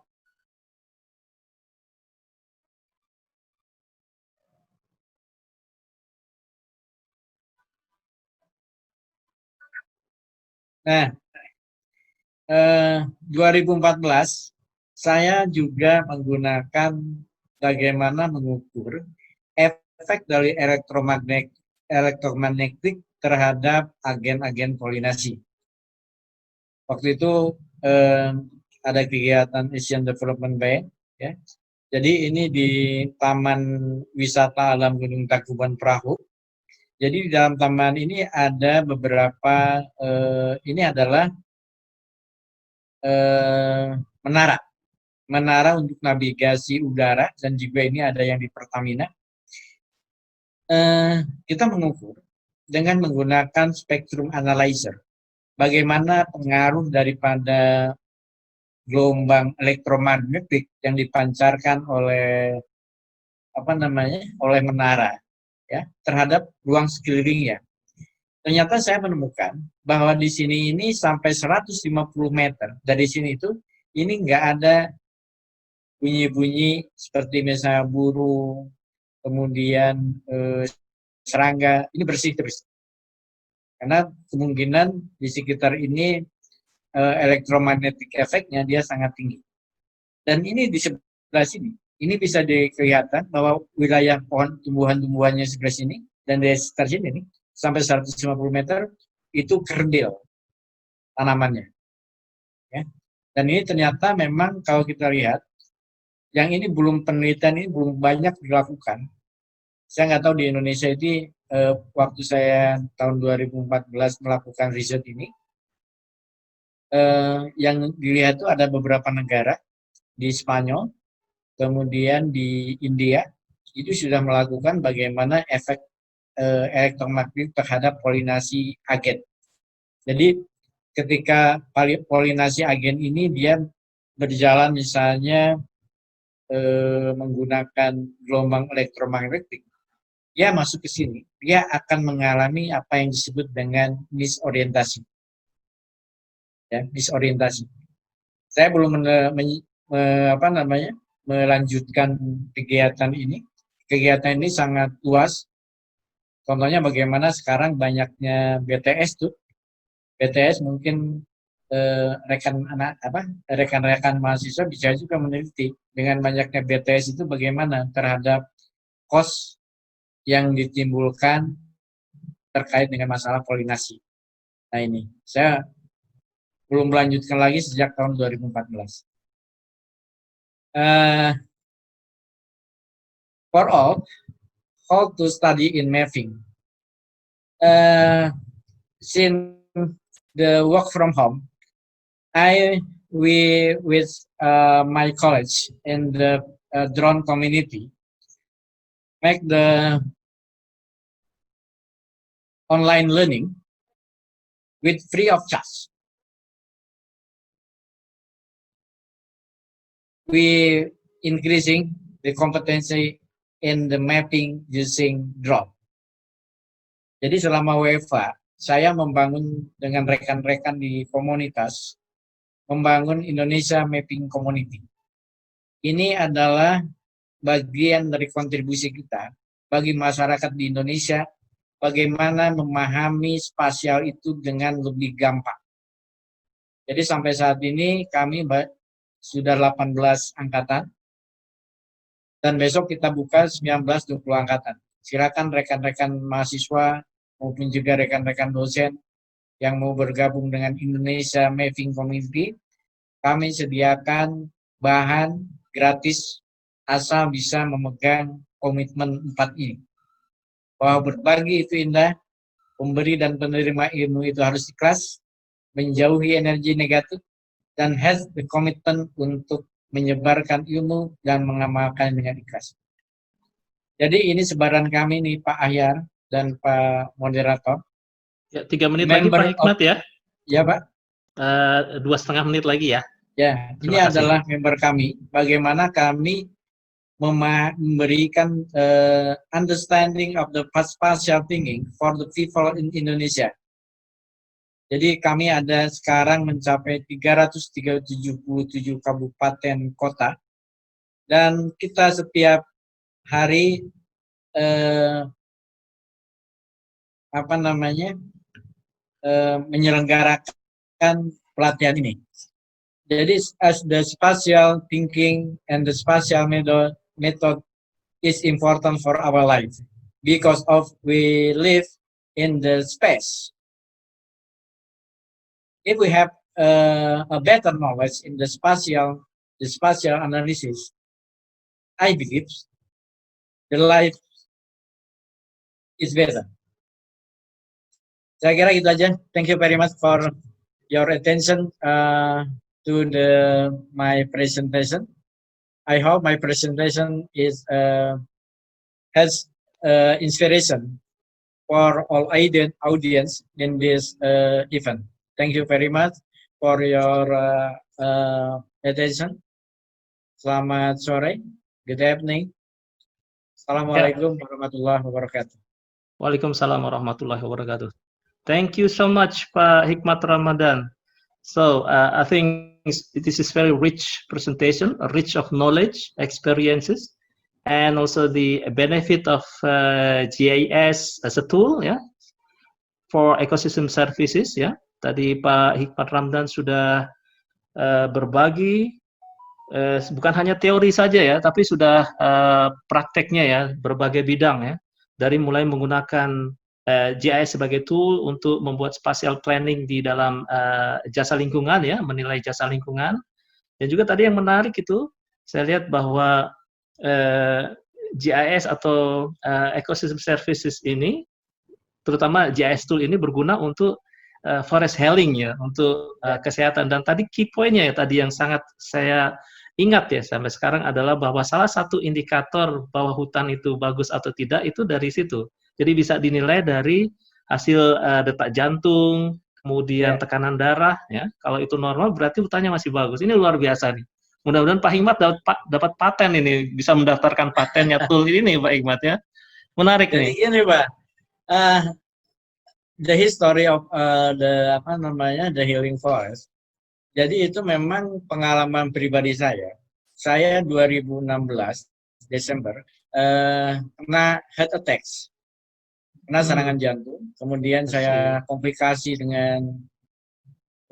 Nah, 2014 saya juga menggunakan bagaimana mengukur efek dari elektromagnetik terhadap agen-agen polinasi. Waktu itu ada kegiatan Asian Development Bank, ya. Jadi ini di Taman Wisata Alam Gunung Tangkuban Perahu. Jadi di dalam taman ini ada beberapa, ini adalah menara untuk navigasi udara, dan juga ini ada yang di Pertamina. Kita mengukur dengan menggunakan spectrum analyzer. bagaimana pengaruh daripada gelombang elektromagnetik yang dipancarkan oleh oleh menara ya terhadap ruang sekelilingnya. Ternyata saya menemukan bahwa di sini ini sampai 150 meter dari sini itu ini nggak ada bunyi-bunyi seperti misalnya burung, kemudian serangga, ini bersih terus. Karena kemungkinan di sekitar ini elektromagnetic efeknya dia sangat tinggi. Dan ini di sebelah sini, ini bisa kelihatan bahwa wilayah pohon tumbuhan-tumbuhannya sebelah sini dan di sekitar sini nih, sampai 150 meter itu kerdil tanamannya. Ya. Dan ini ternyata memang kalau kita lihat, yang ini penelitian ini belum banyak dilakukan. Saya nggak tahu di Indonesia ini waktu saya tahun 2014 melakukan riset ini, yang dilihat itu ada beberapa negara di Spanyol, kemudian di India, itu sudah melakukan bagaimana efek elektromagnetik terhadap polinasi agen. Jadi ketika polinasi agen ini dia berjalan misalnya menggunakan gelombang elektromagnetik, dia masuk ke sini, dia akan mengalami apa yang disebut dengan disorientasi. Ya, disorientasi. Saya belum melanjutkan kegiatan ini. Kegiatan ini sangat luas. Contohnya bagaimana sekarang banyaknya BTS tuh. BTS mungkin rekan-rekan mahasiswa bisa juga meneliti dengan banyaknya BTS itu bagaimana terhadap cost yang ditimbulkan terkait dengan masalah polinasi. Nah ini, saya belum melanjutkan lagi sejak tahun 2014. For all, how to study in mapping. Since the work from home, with my college in the drone community make the online learning with free of charge. We increasing the competency in the mapping using drone. Jadi selama WFH, saya membangun dengan rekan-rekan di komunitas, membangun Indonesia Mapping Community. Ini adalah bagian dari kontribusi kita bagi masyarakat di Indonesia, bagaimana memahami spasial itu dengan lebih gampang. Jadi sampai saat ini kami sudah 18 angkatan, dan besok kita buka 19-20 angkatan. Silakan rekan-rekan mahasiswa maupun juga rekan-rekan dosen yang mau bergabung dengan Indonesia Mapping Community, kami sediakan bahan gratis asal bisa memegang komitmen 4 ini. Bahwa berbagi itu indah, pemberi dan penerima ilmu itu harus ikhlas, menjauhi energi negatif, dan has the commitment untuk menyebarkan ilmu dan mengamalkan dengan ikhlas. Jadi ini sebaran kami nih Pak Ahyar dan Pak Moderator. Ya, 3 menit lagi Pak Hikmat ya. Ya Pak. 2,5 menit lagi ya. Ya, ini adalah member kami. Bagaimana kami memberikan understanding of the spatial thinking for the people in Indonesia. Jadi kami ada sekarang mencapai 377 kabupaten kota, dan kita setiap hari menyelenggarakan pelatihan ini. Jadi as the spatial thinking and the spatial method is important for our life because of we live in the space. If we have a better knowledge in the spatial analysis, I believe the life is better. Saya kira itu aja. Thank you very much for your attention to my presentation. I hope my presentation has inspiration for all audience in this event. Thank you very much for your attention. Selamat sore. Good evening. Assalamualaikum warahmatullahi wabarakatuh. Waalaikumsalam warahmatullahi wabarakatuh. Thank you so much, Pak Hikmat Ramadan. So I think this is very rich presentation, rich of knowledge, experiences, and also the benefit of GIS as a tool, ya, for ecosystem services, ya. Tadi Pak Hikmat Ramadan sudah berbagi, bukan hanya teori saja ya, tapi sudah prakteknya ya, berbagai bidang ya, dari mulai menggunakan GIS sebagai tool untuk membuat spatial planning di dalam jasa lingkungan ya, menilai jasa lingkungan, dan juga tadi yang menarik itu saya lihat bahwa GIS atau ecosystem services ini, terutama GIS tool ini berguna untuk forest healing ya, untuk kesehatan. Dan tadi key point-nya ya tadi yang sangat saya ingat ya sampai sekarang adalah bahwa salah satu indikator bahwa hutan itu bagus atau tidak itu dari situ. Jadi bisa dinilai dari hasil detak jantung, kemudian tekanan darah ya. Kalau itu normal berarti hutannya masih bagus. Ini luar biasa nih. Mudah-mudahan Pak Hikmat dapat paten ini, bisa mendaftarkan patennya tool ini Pak Hikmat ya. Menarik nih. Jadi ini Pak, the history of the healing forest. Jadi itu memang pengalaman pribadi saya. Saya 2016 Desember kena heart attacks, kena serangan jantung. Kemudian saya komplikasi dengan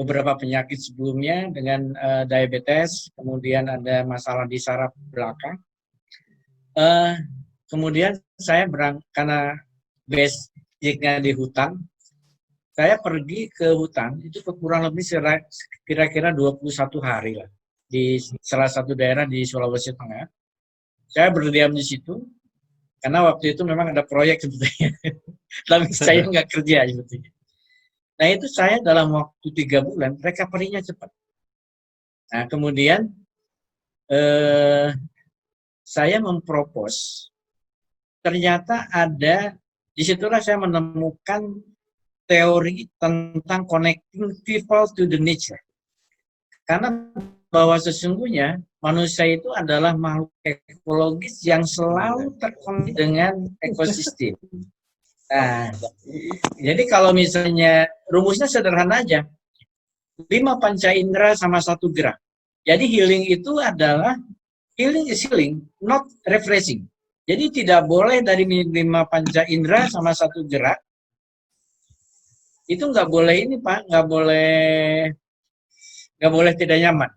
beberapa penyakit sebelumnya dengan diabetes. Kemudian ada masalah di saraf belakang. Kemudian saya karena basicnya di hutan. Saya pergi ke hutan, itu kurang lebih kira-kira 21 hari lah. Di salah satu daerah di Sulawesi Tengah. Saya berdiam di situ, karena waktu itu memang ada proyek sebetulnya. Tapi saya nggak kerja sebetulnya. Nah itu saya dalam waktu 3 bulan, recovery-nya cepat. Nah kemudian, saya mempropos, ternyata disitulah saya menemukan teori tentang connecting people to the nature. Karena bahwa sesungguhnya manusia itu adalah makhluk ekologis yang selalu terkoneksi dengan ekosistem. Nah, jadi kalau misalnya rumusnya sederhana aja, 5 panca indera sama 1 gerak. Jadi healing itu adalah healing is healing, not refreshing. Jadi tidak boleh dari 5 panca indera sama 1 gerak. Itu nggak boleh ini Pak, nggak boleh tidak nyaman.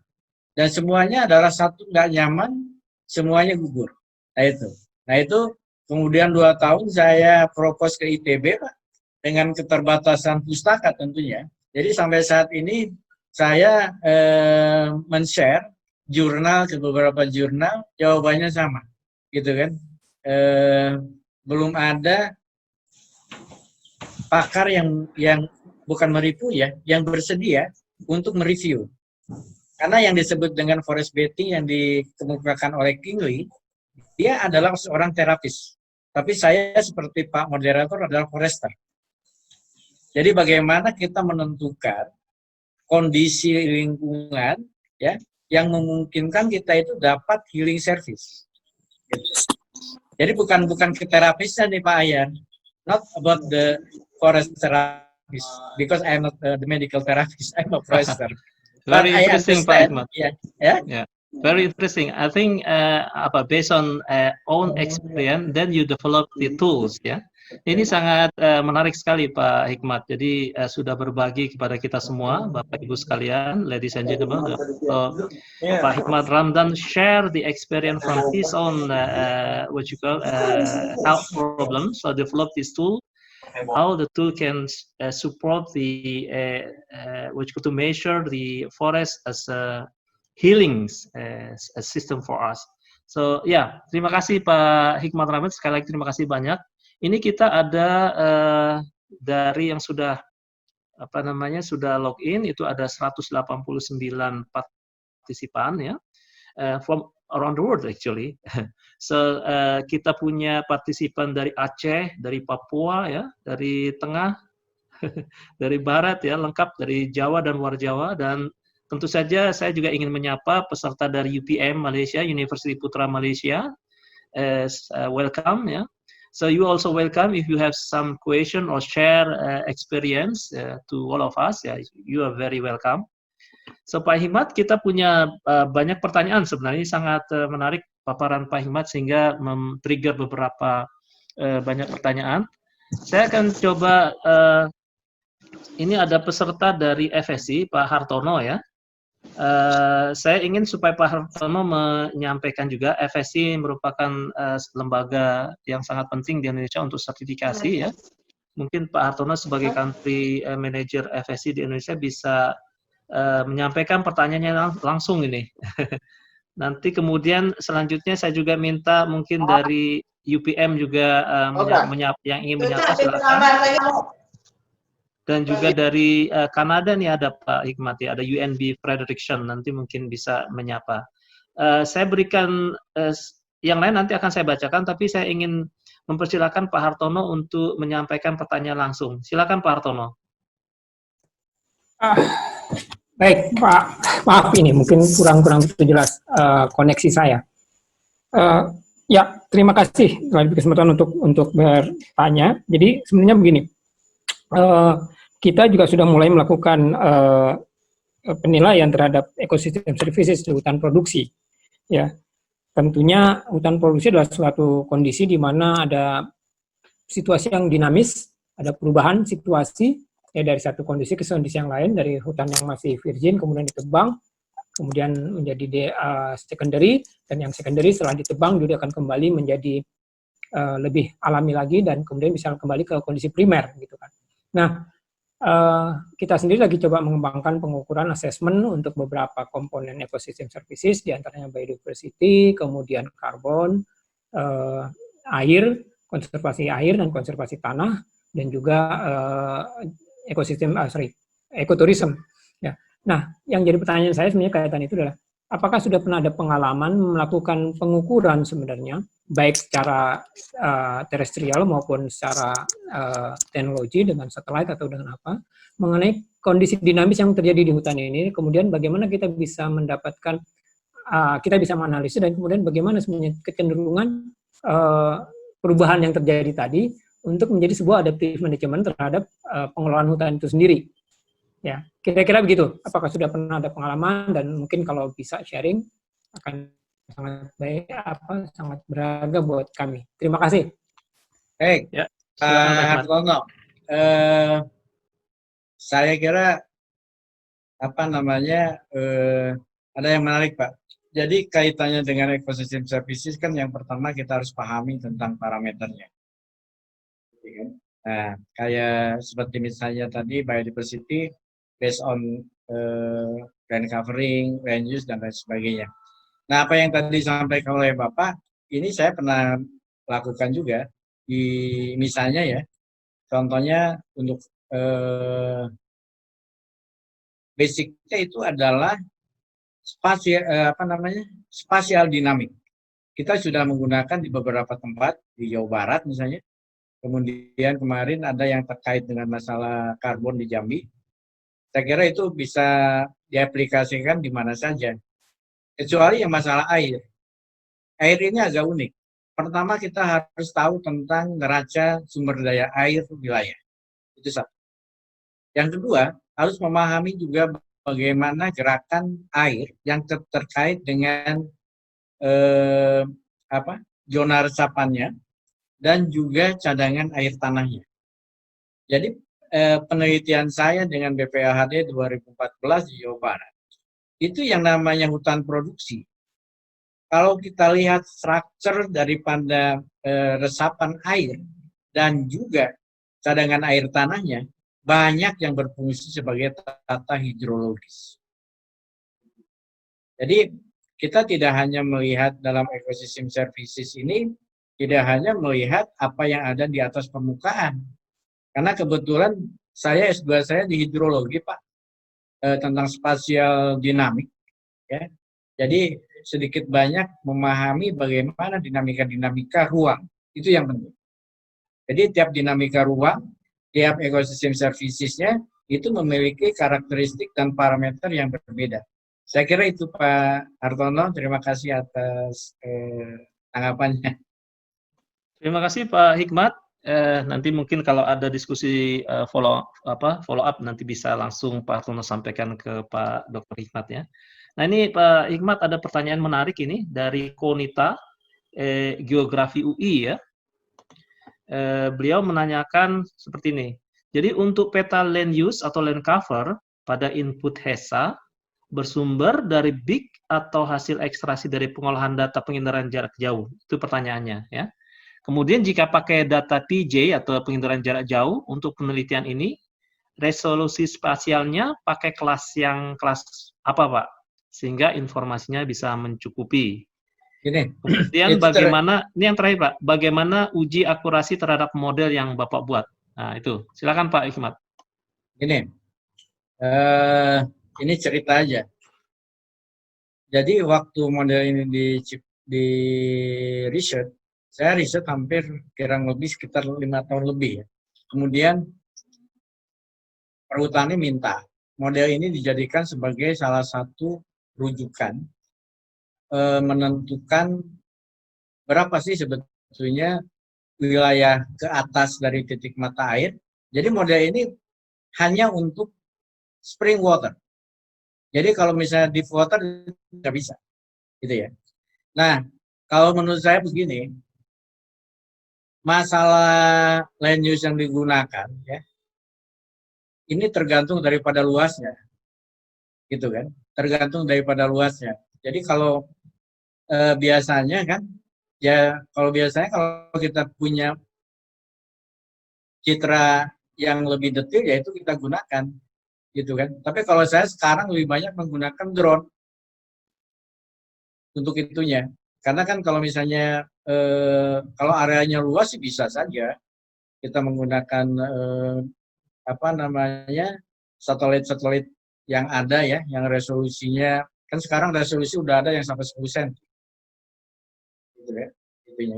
Dan semuanya adalah satu nggak nyaman, semuanya gugur. Nah itu kemudian 2 tahun saya propos ke ITB Pak, dengan keterbatasan pustaka tentunya. Jadi sampai saat ini saya men-share jurnal ke beberapa jurnal, jawabannya sama, gitu kan? Belum ada pakar yang bukan mereview ya, yang bersedia untuk mereview. Karena yang disebut dengan forest bathing yang dikemukakan oleh Kingley, dia adalah seorang terapis. Tapi saya seperti Pak Moderator adalah forester. Jadi bagaimana kita menentukan kondisi lingkungan ya yang memungkinkan kita itu dapat healing service. Jadi bukan ke terapisnya nih Pak Ayan. Not about the forest therapist, because I'm not the medical therapist, I'm a forester. Very interesting, Pak Hikmat. Yeah. Very interesting. I think based on own experience, then you develop the tools, ya. Ini sangat menarik sekali, Pak Hikmat. Jadi sudah berbagi kepada kita semua, Bapak Ibu sekalian, ladies and gentlemen. So, Pak Hikmat Ramadan share the experience from his own health problem. So develop this tool. How the tool can support the to measure the forest as a healing system for us. So terima kasih Pak Hikmat Ramadan, sekali lagi terima kasih banyak. Ini kita ada dari yang sudah sudah login itu ada 189 partisipan ya, from around the world actually. So kita punya partisipan dari Aceh, dari Papua ya, dari tengah, dari barat ya, lengkap dari Jawa dan luar Jawa. Dan tentu saja saya juga ingin menyapa peserta dari UPM Malaysia, University Putra Malaysia. Welcome ya. So you also welcome if you have some question or share experience to all of us. You are very welcome. So Pak Hikmat, kita punya banyak pertanyaan sebenarnya, sangat menarik paparan Pak Hikmat sehingga men-trigger beberapa banyak pertanyaan. Saya akan coba, ini ada peserta dari FSI, Pak Hartono ya. Saya ingin supaya Pak Hartono menyampaikan juga, FSI merupakan lembaga yang sangat penting di Indonesia untuk sertifikasi ya. Mungkin Pak Hartono sebagai country manager FSI di Indonesia bisa menyampaikan pertanyaannya langsung ini. Nanti kemudian selanjutnya saya juga minta mungkin dari UPM juga yang ingin menyapa silakan. Dan juga dari Kanada nih ada Pak Hikmat ya, ada UNB Frederickson, nanti mungkin bisa menyapa. Saya berikan yang lain nanti akan saya bacakan, tapi saya ingin mempersilakan Pak Hartono untuk menyampaikan pertanyaan langsung. Silakan Pak Hartono. Baik Pak, maaf ini mungkin kurang begitu jelas koneksi saya. Ya, terima kasih telah diberi kesempatan untuk bertanya. Jadi sebenarnya begini. Kita juga sudah mulai melakukan penilaian terhadap ekosistem services di hutan produksi. Ya, tentunya hutan produksi adalah suatu kondisi di mana ada situasi yang dinamis, ada perubahan situasi ya dari satu kondisi ke kondisi yang lain, dari hutan yang masih virgin kemudian ditebang, kemudian menjadi secondary, dan yang secondary setelah ditebang juga akan kembali menjadi lebih alami lagi dan kemudian bisa kembali ke kondisi primer gitu kan. Nah, kita sendiri lagi coba mengembangkan pengukuran assessment untuk beberapa komponen ekosistem services, diantaranya biodiversity, kemudian karbon, air, konservasi air dan konservasi tanah, dan juga ekoturism. Ya. Nah, yang jadi pertanyaan saya sebenarnya kaitan itu adalah, apakah sudah pernah ada pengalaman melakukan pengukuran sebenarnya, baik secara terestrial maupun secara teknologi dengan satelit atau dengan apa, mengenai kondisi dinamis yang terjadi di hutan ini, kemudian bagaimana kita bisa mendapatkan, kita bisa menganalisis dan kemudian bagaimana sebenarnya kecenderungan perubahan yang terjadi tadi untuk menjadi sebuah adaptive management terhadap pengelolaan hutan itu sendiri. Ya, kira-kira begitu. Apakah sudah pernah ada pengalaman, dan mungkin kalau bisa sharing akan sangat baik, sangat berharga buat kami. Terima kasih. Baik, Ya, Pak Hartono. Saya kira ada yang menarik Pak. Jadi kaitannya dengan ekosistem services kan yang pertama kita harus pahami tentang parameternya. Nah, kayak seperti misalnya tadi biodiversity based on land covering, land use dan lain sebagainya. Nah, apa yang tadi disampaikan oleh Bapak, ini saya pernah lakukan juga di misalnya ya, contohnya untuk basicnya itu adalah spasial dinamik. Kita sudah menggunakan di beberapa tempat di Jawa Barat misalnya. Kemudian kemarin ada yang terkait dengan masalah karbon di Jambi. Saya kira itu bisa diaplikasikan di mana saja. Kecuali yang masalah air. Air ini agak unik. Pertama kita harus tahu tentang neraca sumber daya air wilayah. Itu satu. Yang kedua, harus memahami juga bagaimana gerakan air yang terkait dengan zona resapannya dan juga cadangan air tanahnya. Jadi penelitian saya dengan BPAHD 2014 di Jawa Barat, itu yang namanya hutan produksi. Kalau kita lihat struktur daripada resapan air dan juga cadangan air tanahnya, banyak yang berfungsi sebagai tata hidrologis. Jadi kita tidak hanya melihat dalam ekosistem services ini, tidak hanya melihat apa yang ada di atas permukaan. Karena kebetulan saya S2 saya di hidrologi Pak, tentang spasial dinamik. Ya. Jadi sedikit banyak memahami bagaimana dinamika-dinamika ruang. Itu yang penting. Jadi tiap dinamika ruang tiap ekosistem servicesnya itu memiliki karakteristik dan parameter yang berbeda. Saya kira itu Pak Hartono, terima kasih atas tanggapannya. Terima kasih Pak Hikmat. Nanti mungkin kalau ada diskusi follow up nanti bisa langsung Pak Hartono sampaikan ke Pak Dr. Hikmat ya. Nah ini Pak Hikmat ada pertanyaan menarik ini dari Konita Geografi UI ya. Beliau menanyakan seperti ini. Jadi untuk peta land use atau land cover pada input HESA bersumber dari BIG atau hasil ekstraksi dari pengolahan data penginderaan jarak jauh? Itu pertanyaannya ya. Kemudian jika pakai data TJ atau penginderaan jarak jauh untuk penelitian ini, resolusi spasialnya pakai kelas apa Pak? Sehingga informasinya bisa mencukupi. Gini, Kemudian bagaimana, ini yang terakhir Pak, bagaimana uji akurasi terhadap model yang Bapak buat? Nah itu, silakan Pak Hikmat. Gini, ini cerita aja. Jadi waktu model ini di riset, saya riset hampir kurang lebih sekitar 5 tahun lebih ya. Kemudian Perhutani minta model ini dijadikan sebagai salah satu rujukan menentukan berapa sih sebetulnya wilayah ke atas dari titik mata air. Jadi model ini hanya untuk spring water. Jadi kalau misalnya deep water nggak bisa, gitu ya. Nah, kalau menurut saya begini, masalah land use yang digunakan, ya, ini tergantung daripada luasnya, gitu kan? Tergantung daripada luasnya. Jadi kalau biasanya kan, ya kalau biasanya kalau kita punya citra yang lebih detail, ya itu kita gunakan. Gitu kan. Tapi kalau saya sekarang lebih banyak menggunakan drone untuk itunya. Karena kan kalau misalnya kalau areanya luas sih bisa saja kita menggunakan satelit-satelit yang ada ya, yang resolusinya kan sekarang resolusi udah ada yang sampai 10 cm. Gitu ya.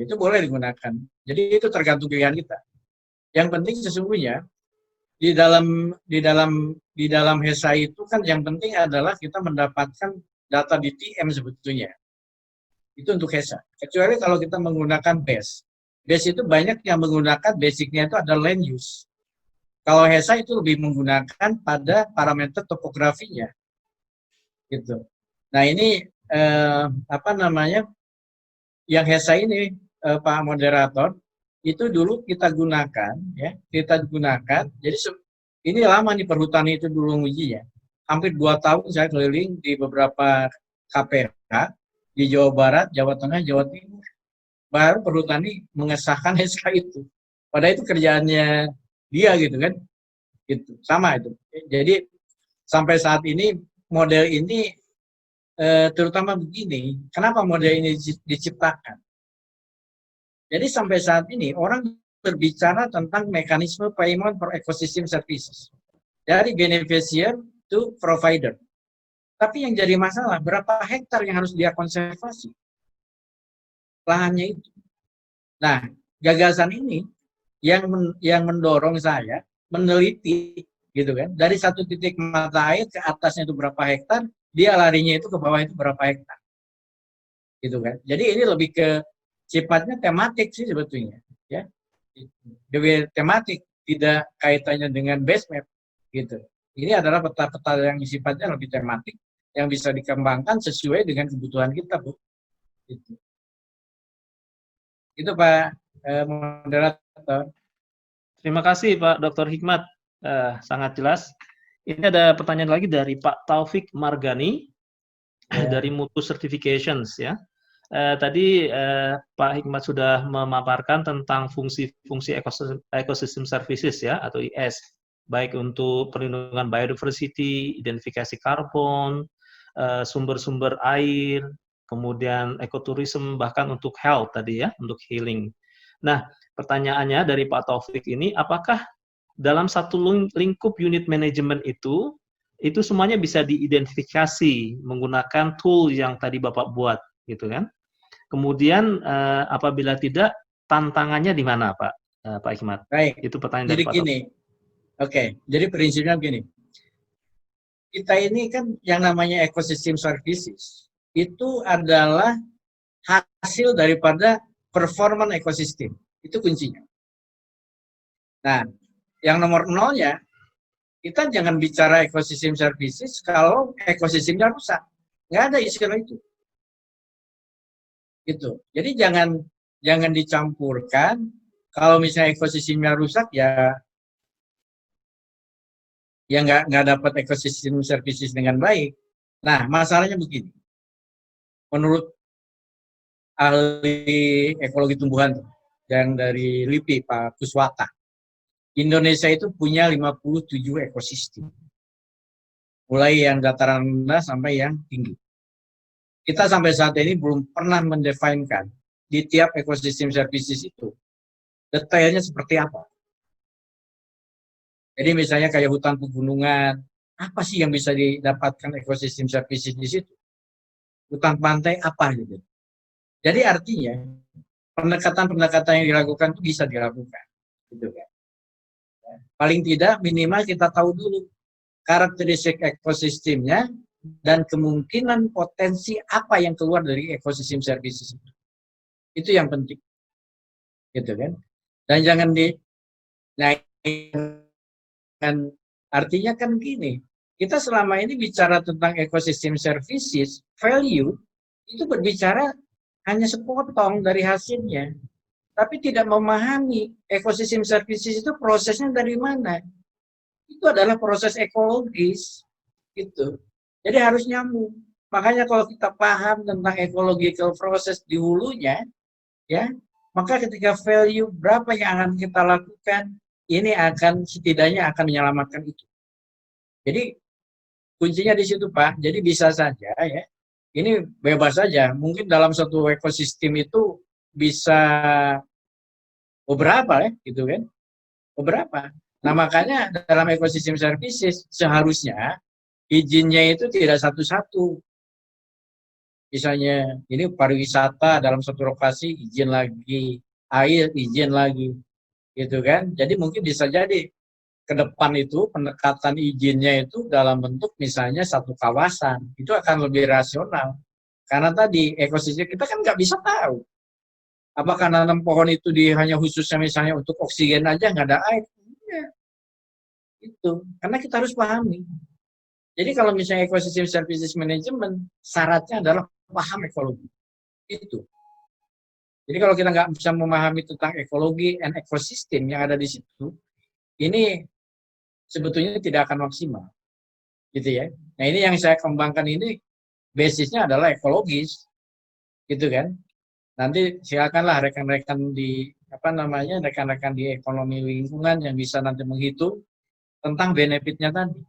Itu boleh digunakan. Jadi itu tergantung pilihan kita. Yang penting sesungguhnya di dalam HESA itu kan yang penting adalah kita mendapatkan data di TM sebetulnya. Itu untuk HESA. Kecuali kalau kita menggunakan BASE. BASE itu banyak yang menggunakan basicnya itu ada land use. Kalau HESA itu lebih menggunakan pada parameter topografinya. Gitu. Nah ini yang HESA ini Pak Moderator, itu dulu kita gunakan, ya, jadi ini lama nih Perhutani itu dulu nguji ya, hampir 2 tahun saya keliling di beberapa KPH, di Jawa Barat, Jawa Tengah, Jawa Timur, baru Perhutani mengesahkan HESA itu, padahal itu kerjaannya dia gitu kan, gitu, sama itu. Jadi sampai saat ini model ini, terutama begini, kenapa model ini diciptakan? Jadi sampai saat ini orang berbicara tentang mekanisme payment for ecosystem services. Dari beneficiary to provider. Tapi yang jadi masalah, berapa hektar yang harus dia konservasi? Lahannya itu. Nah, gagasan ini yang mendorong saya meneliti, gitu kan, dari satu titik mata air ke atasnya itu berapa hektar, dia larinya itu ke bawah itu berapa hektar. Gitu kan. Jadi ini lebih ke sifatnya tematik sih sebetulnya, ya. Lebih tematik, tidak kaitannya dengan base map, gitu. Ini adalah peta-peta yang sifatnya lebih tematik, yang bisa dikembangkan sesuai dengan kebutuhan kita, Bu. Gitu. Itu Pak Moderator. Terima kasih Pak Dr. Hikmat, sangat jelas. Ini ada pertanyaan lagi dari Pak Taufik Margani, dari Mutu Certifications ya. Tadi Pak Hikmat sudah memaparkan tentang fungsi-fungsi ecosystem services ya, atau IS, baik untuk perlindungan biodiversity, identifikasi karbon, sumber-sumber air, kemudian ekoturism, bahkan untuk health tadi ya, untuk healing. Nah, pertanyaannya dari Pak Taufik ini, apakah dalam satu lingkup unit manajemen itu semuanya bisa diidentifikasi menggunakan tool yang tadi Bapak buat, gitu kan? Kemudian apabila tidak, tantangannya di mana, Pak Hikmat? Baik. Itu pertanyaan Jadi dari Pak gini, Oke, jadi prinsipnya begini. Kita ini kan yang namanya ecosystem services itu adalah hasil daripada performance ekosistem. Itu kuncinya. Nah, yang nomor nolnya, kita jangan bicara ecosystem services kalau ekosistemnya rusak. Nggak ada istilah itu. Gitu. Jadi jangan dicampurkan. Kalau misalnya ekosistemnya rusak, ya nggak dapat ekosistem services dengan baik. Nah, masalahnya begini. Menurut ahli ekologi tumbuhan yang dari LIPI, Pak Kuswata, Indonesia itu punya 57 ekosistem. Mulai yang dataran rendah sampai yang tinggi. Kita sampai saat ini belum pernah mendefinisikan di tiap ekosistem services itu detailnya seperti apa. Jadi misalnya kayak hutan pegunungan, apa sih yang bisa didapatkan ekosistem services di situ? Hutan pantai apa gitu. Jadi artinya pendekatan-pendekatan yang dilakukan itu bisa dilakukan, gitu kan. Paling tidak minimal kita tahu dulu karakteristik ekosistemnya dan kemungkinan potensi apa yang keluar dari ekosistem services itu. Itu yang penting, gitu kan. Dan jangan kan artinya kan gini, kita selama ini bicara tentang ekosistem services, value itu berbicara hanya sepotong dari hasilnya, tapi tidak memahami ekosistem services itu prosesnya dari mana. Itu adalah proses ekologis, gitu. Jadi harus nyambung. Makanya kalau kita paham tentang ecological process di hulunya, ya, maka ketika value berapa yang akan kita lakukan, ini akan setidaknya akan menyelamatkan itu. Jadi kuncinya di situ, Pak. Jadi bisa saja ya. Ini bebas saja. Mungkin dalam satu ekosistem itu bisa beberapa ya, gitu kan? Beberapa. Nah, makanya dalam ekosistem services seharusnya izinnya itu tidak satu-satu. Misalnya ini pariwisata dalam satu lokasi izin lagi, air izin lagi. Gitu kan. Jadi mungkin bisa jadi ke depan itu pendekatan izinnya itu dalam bentuk misalnya satu kawasan. Itu akan lebih rasional. Karena tadi ekosistem kita kan nggak bisa tahu. Apakah nanam pohon itu hanya khususnya misalnya untuk oksigen aja nggak ada air? Ya, itu. Karena kita harus pahami. Jadi kalau misalnya ekosistem services management, syaratnya adalah paham ekologi. Itu. Jadi kalau kita nggak bisa memahami tentang ekologi dan ekosistem yang ada di situ, ini sebetulnya tidak akan maksimal, gitu ya. Nah ini yang saya kembangkan ini basisnya adalah ekologis, gitu kan. Nanti silakanlah rekan-rekan di rekan-rekan di ekonomi lingkungan yang bisa nanti menghitung tentang benefitnya tadi.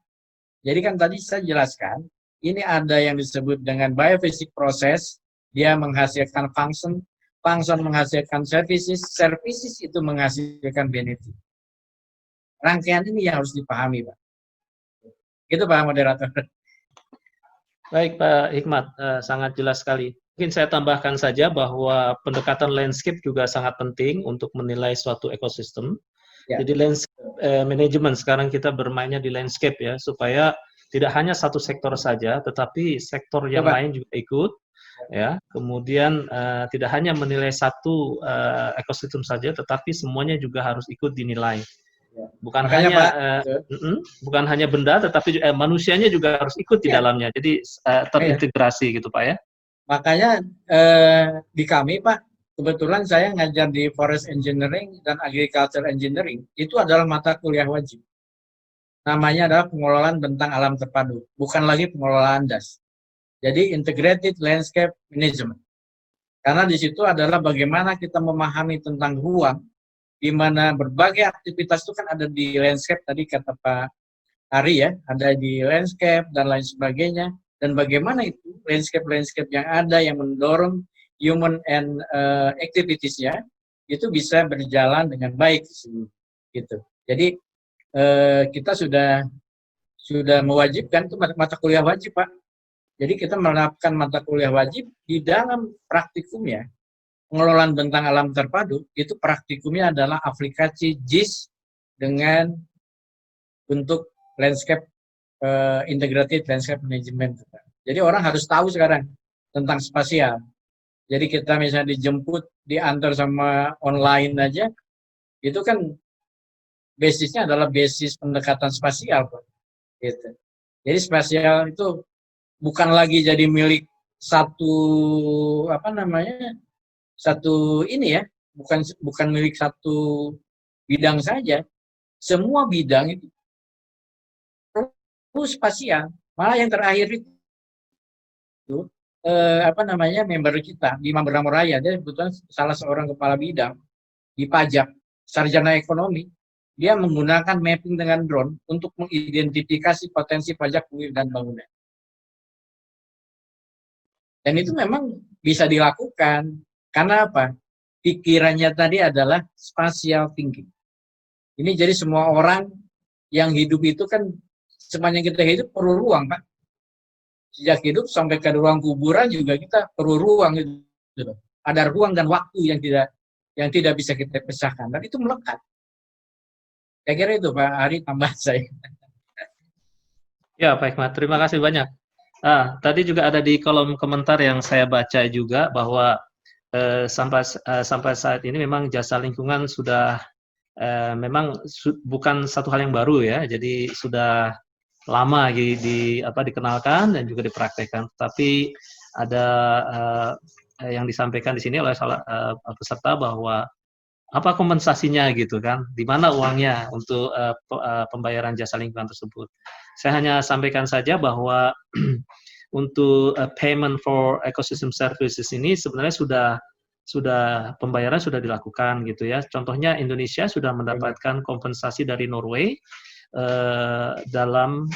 Jadi kan tadi saya jelaskan, ini ada yang disebut dengan biophysics process, dia menghasilkan function menghasilkan services itu menghasilkan benefit. Rangkaian ini yang harus dipahami, Pak. Itu Pak Moderator. Baik Pak Hikmat, sangat jelas sekali. Mungkin saya tambahkan saja bahwa pendekatan landscape juga sangat penting untuk menilai suatu ekosistem. Ya. Jadi landscape management sekarang kita bermainnya di landscape ya, supaya tidak hanya satu sektor saja, tetapi sektor yang lain juga ikut. Ya, kemudian tidak hanya menilai satu ekosistem saja, tetapi semuanya juga harus ikut dinilai. Bukan hanya benda, tetapi manusianya juga harus ikut di dalamnya. Jadi terintegrasi gitu Pak ya. Makanya di kami Pak, kebetulan saya ngajar di Forest Engineering dan Agriculture Engineering, itu adalah mata kuliah wajib. Namanya adalah pengelolaan bentang alam terpadu, bukan lagi pengelolaan DAS. Jadi integrated landscape management. Karena di situ adalah bagaimana kita memahami tentang ruang, di mana berbagai aktivitas itu kan ada di landscape, tadi kata Pak Ari ya, ada di landscape dan lain sebagainya. Dan bagaimana itu landscape yang ada yang mendorong human and activities-nya itu bisa berjalan dengan baik gitu. Jadi kita sudah mewajibkan itu mata kuliah wajib Pak. Jadi kita menerapkan mata kuliah wajib di dalam praktikumnya. Pengelolaan bentang alam terpadu itu praktikumnya adalah aplikasi JIS dengan untuk landscape integrated landscape management. Jadi orang harus tahu sekarang tentang spasial. Jadi kita misalnya dijemput, diantar sama online aja, itu kan basisnya adalah basis pendekatan spasial, Pak. Gitu. Jadi spasial itu bukan lagi jadi milik satu satu ini ya, bukan milik satu bidang saja. Semua bidang itu perlu spasial. Malah yang terakhir itu member kita di Mamberamo Raya, dia kebetulan salah seorang kepala bidang di pajak, sarjana ekonomi, dia menggunakan mapping dengan drone untuk mengidentifikasi potensi pajak bumi dan bangunan. Dan itu memang bisa dilakukan. Karena apa? Pikirannya tadi adalah spatial thinking. Ini jadi semua orang yang hidup itu kan, sepanjang kita hidup perlu ruang, Pak. Sejak hidup sampai ke ruang kuburan juga kita perlu ruang gitu. Ada ruang dan waktu yang tidak bisa kita pisahkan, dan itu melekat. Saya kira itu Pak Ari, tambah saya. Ya, Pak Hikmat, terima kasih banyak. Tadi juga ada di kolom komentar yang saya baca juga bahwa sampai saat ini memang jasa lingkungan sudah memang bukan satu hal yang baru ya, jadi sudah lama dikenalkan dan juga dipraktekkan. Tapi ada yang disampaikan di sini oleh salah peserta bahwa apa kompensasinya gitu kan, di mana uangnya untuk pembayaran jasa lingkungan tersebut. Saya hanya sampaikan saja bahwa untuk payment for ecosystem services ini sebenarnya sudah pembayaran sudah dilakukan gitu ya. Contohnya Indonesia sudah mendapatkan kompensasi dari Norway dalam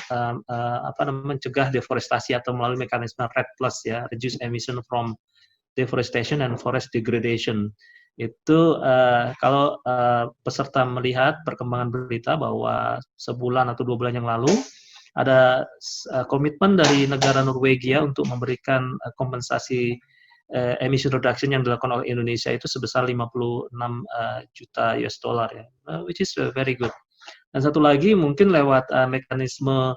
mencegah deforestasi atau melalui mekanisme REDD+ ya, Reduce Emission from Deforestation and Forest Degradation. Itu kalau peserta melihat perkembangan berita bahwa sebulan atau 2 bulan yang lalu ada komitmen dari negara Norwegia untuk memberikan kompensasi emission reduction yang dilakukan oleh Indonesia itu sebesar 56 juta US dollar ya, which is very good. Dan satu lagi mungkin lewat mekanisme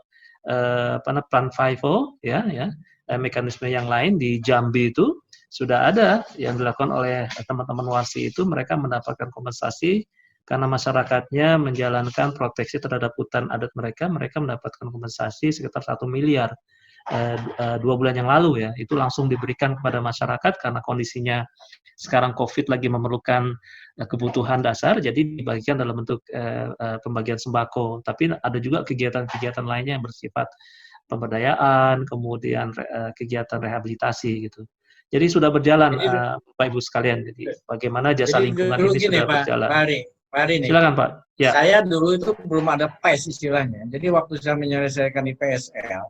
Plan 5 ya, mekanisme yang lain di Jambi itu sudah ada yang dilakukan oleh teman-teman warsi, itu mereka mendapatkan kompensasi karena masyarakatnya menjalankan proteksi terhadap hutan adat mereka mendapatkan kompensasi sekitar 1 miliar 2 bulan yang lalu ya, itu langsung diberikan kepada masyarakat karena kondisinya sekarang COVID lagi memerlukan kebutuhan dasar, jadi dibagikan dalam bentuk pembagian sembako. Tapi ada juga kegiatan-kegiatan lainnya yang bersifat pemberdayaan, kemudian kegiatan rehabilitasi gitu. Jadi sudah berjalan, Pak Ibu sekalian. Jadi bagaimana jasa lingkungan ini sudah berjalan. Pak Ari nih. Silakan Pak. Ya. Saya dulu itu belum ada PES istilahnya. Jadi waktu saya menyelesaikan IPSL,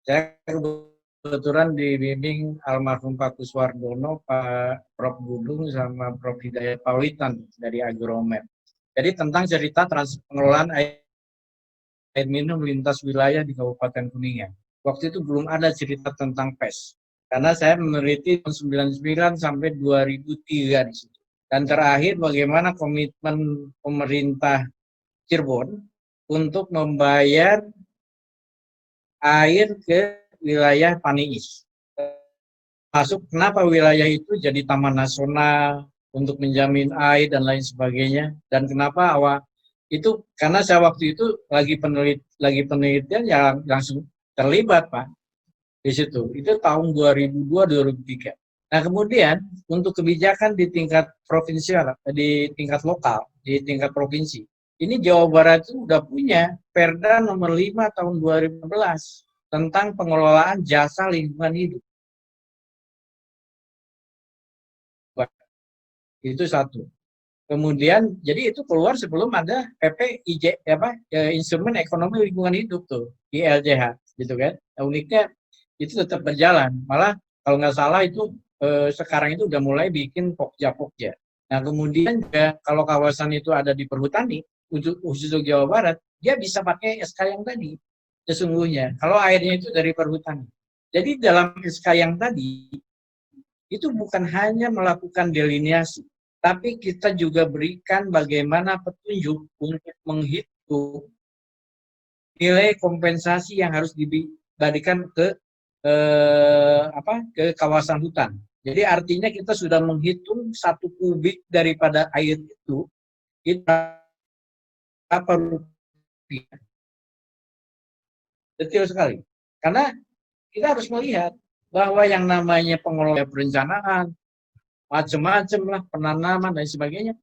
saya kebetulan dibimbing almarhum Pak Kuswardono, Pak Prof. Budung, sama Prof. Hidayat Paulitan dari Agromet. Jadi tentang cerita pengelolaan air minum lintas wilayah di Kabupaten Kuningan. Waktu itu belum ada cerita tentang PES. Karena saya meneliti tahun 99 sampai 2003 di situ. Dan terakhir bagaimana komitmen pemerintah Cirebon untuk membayar air ke wilayah Paniis. Masuk kenapa wilayah itu jadi taman nasional untuk menjamin air dan lain sebagainya. Dan kenapa itu karena saya waktu itu lagi penelitian ya langsung terlibat Pak. Di situ. Itu tahun 2002-2003. Nah, kemudian untuk kebijakan di tingkat provinsial, di tingkat lokal, di tingkat provinsi, ini Jawa Barat itu sudah punya Perda nomor 5 tahun 2015 tentang pengelolaan jasa lingkungan hidup. Itu satu. Kemudian, jadi itu keluar sebelum ada PP Instrumen Ekonomi Lingkungan Hidup tuh, ILJH, gitu kan. Nah, uniknya itu tetap berjalan. Malah kalau nggak salah itu sekarang itu udah mulai bikin pokja-pokja. Nah kemudian juga kalau kawasan itu ada di perhutani, khusus untuk Jawa Barat, dia bisa pakai SK yang tadi sesungguhnya. Kalau airnya itu dari perhutani. Jadi dalam SK yang tadi, itu bukan hanya melakukan delineasi, tapi kita juga berikan bagaimana petunjuk untuk menghitung nilai kompensasi yang harus diberikan ke ke kawasan hutan. Jadi artinya kita sudah menghitung 1 kubik daripada air itu berapa rupiah. Detail sekali. Karena kita harus melihat bahwa yang namanya pengelola perencanaan, macam-macam lah, penanaman dan sebagainya.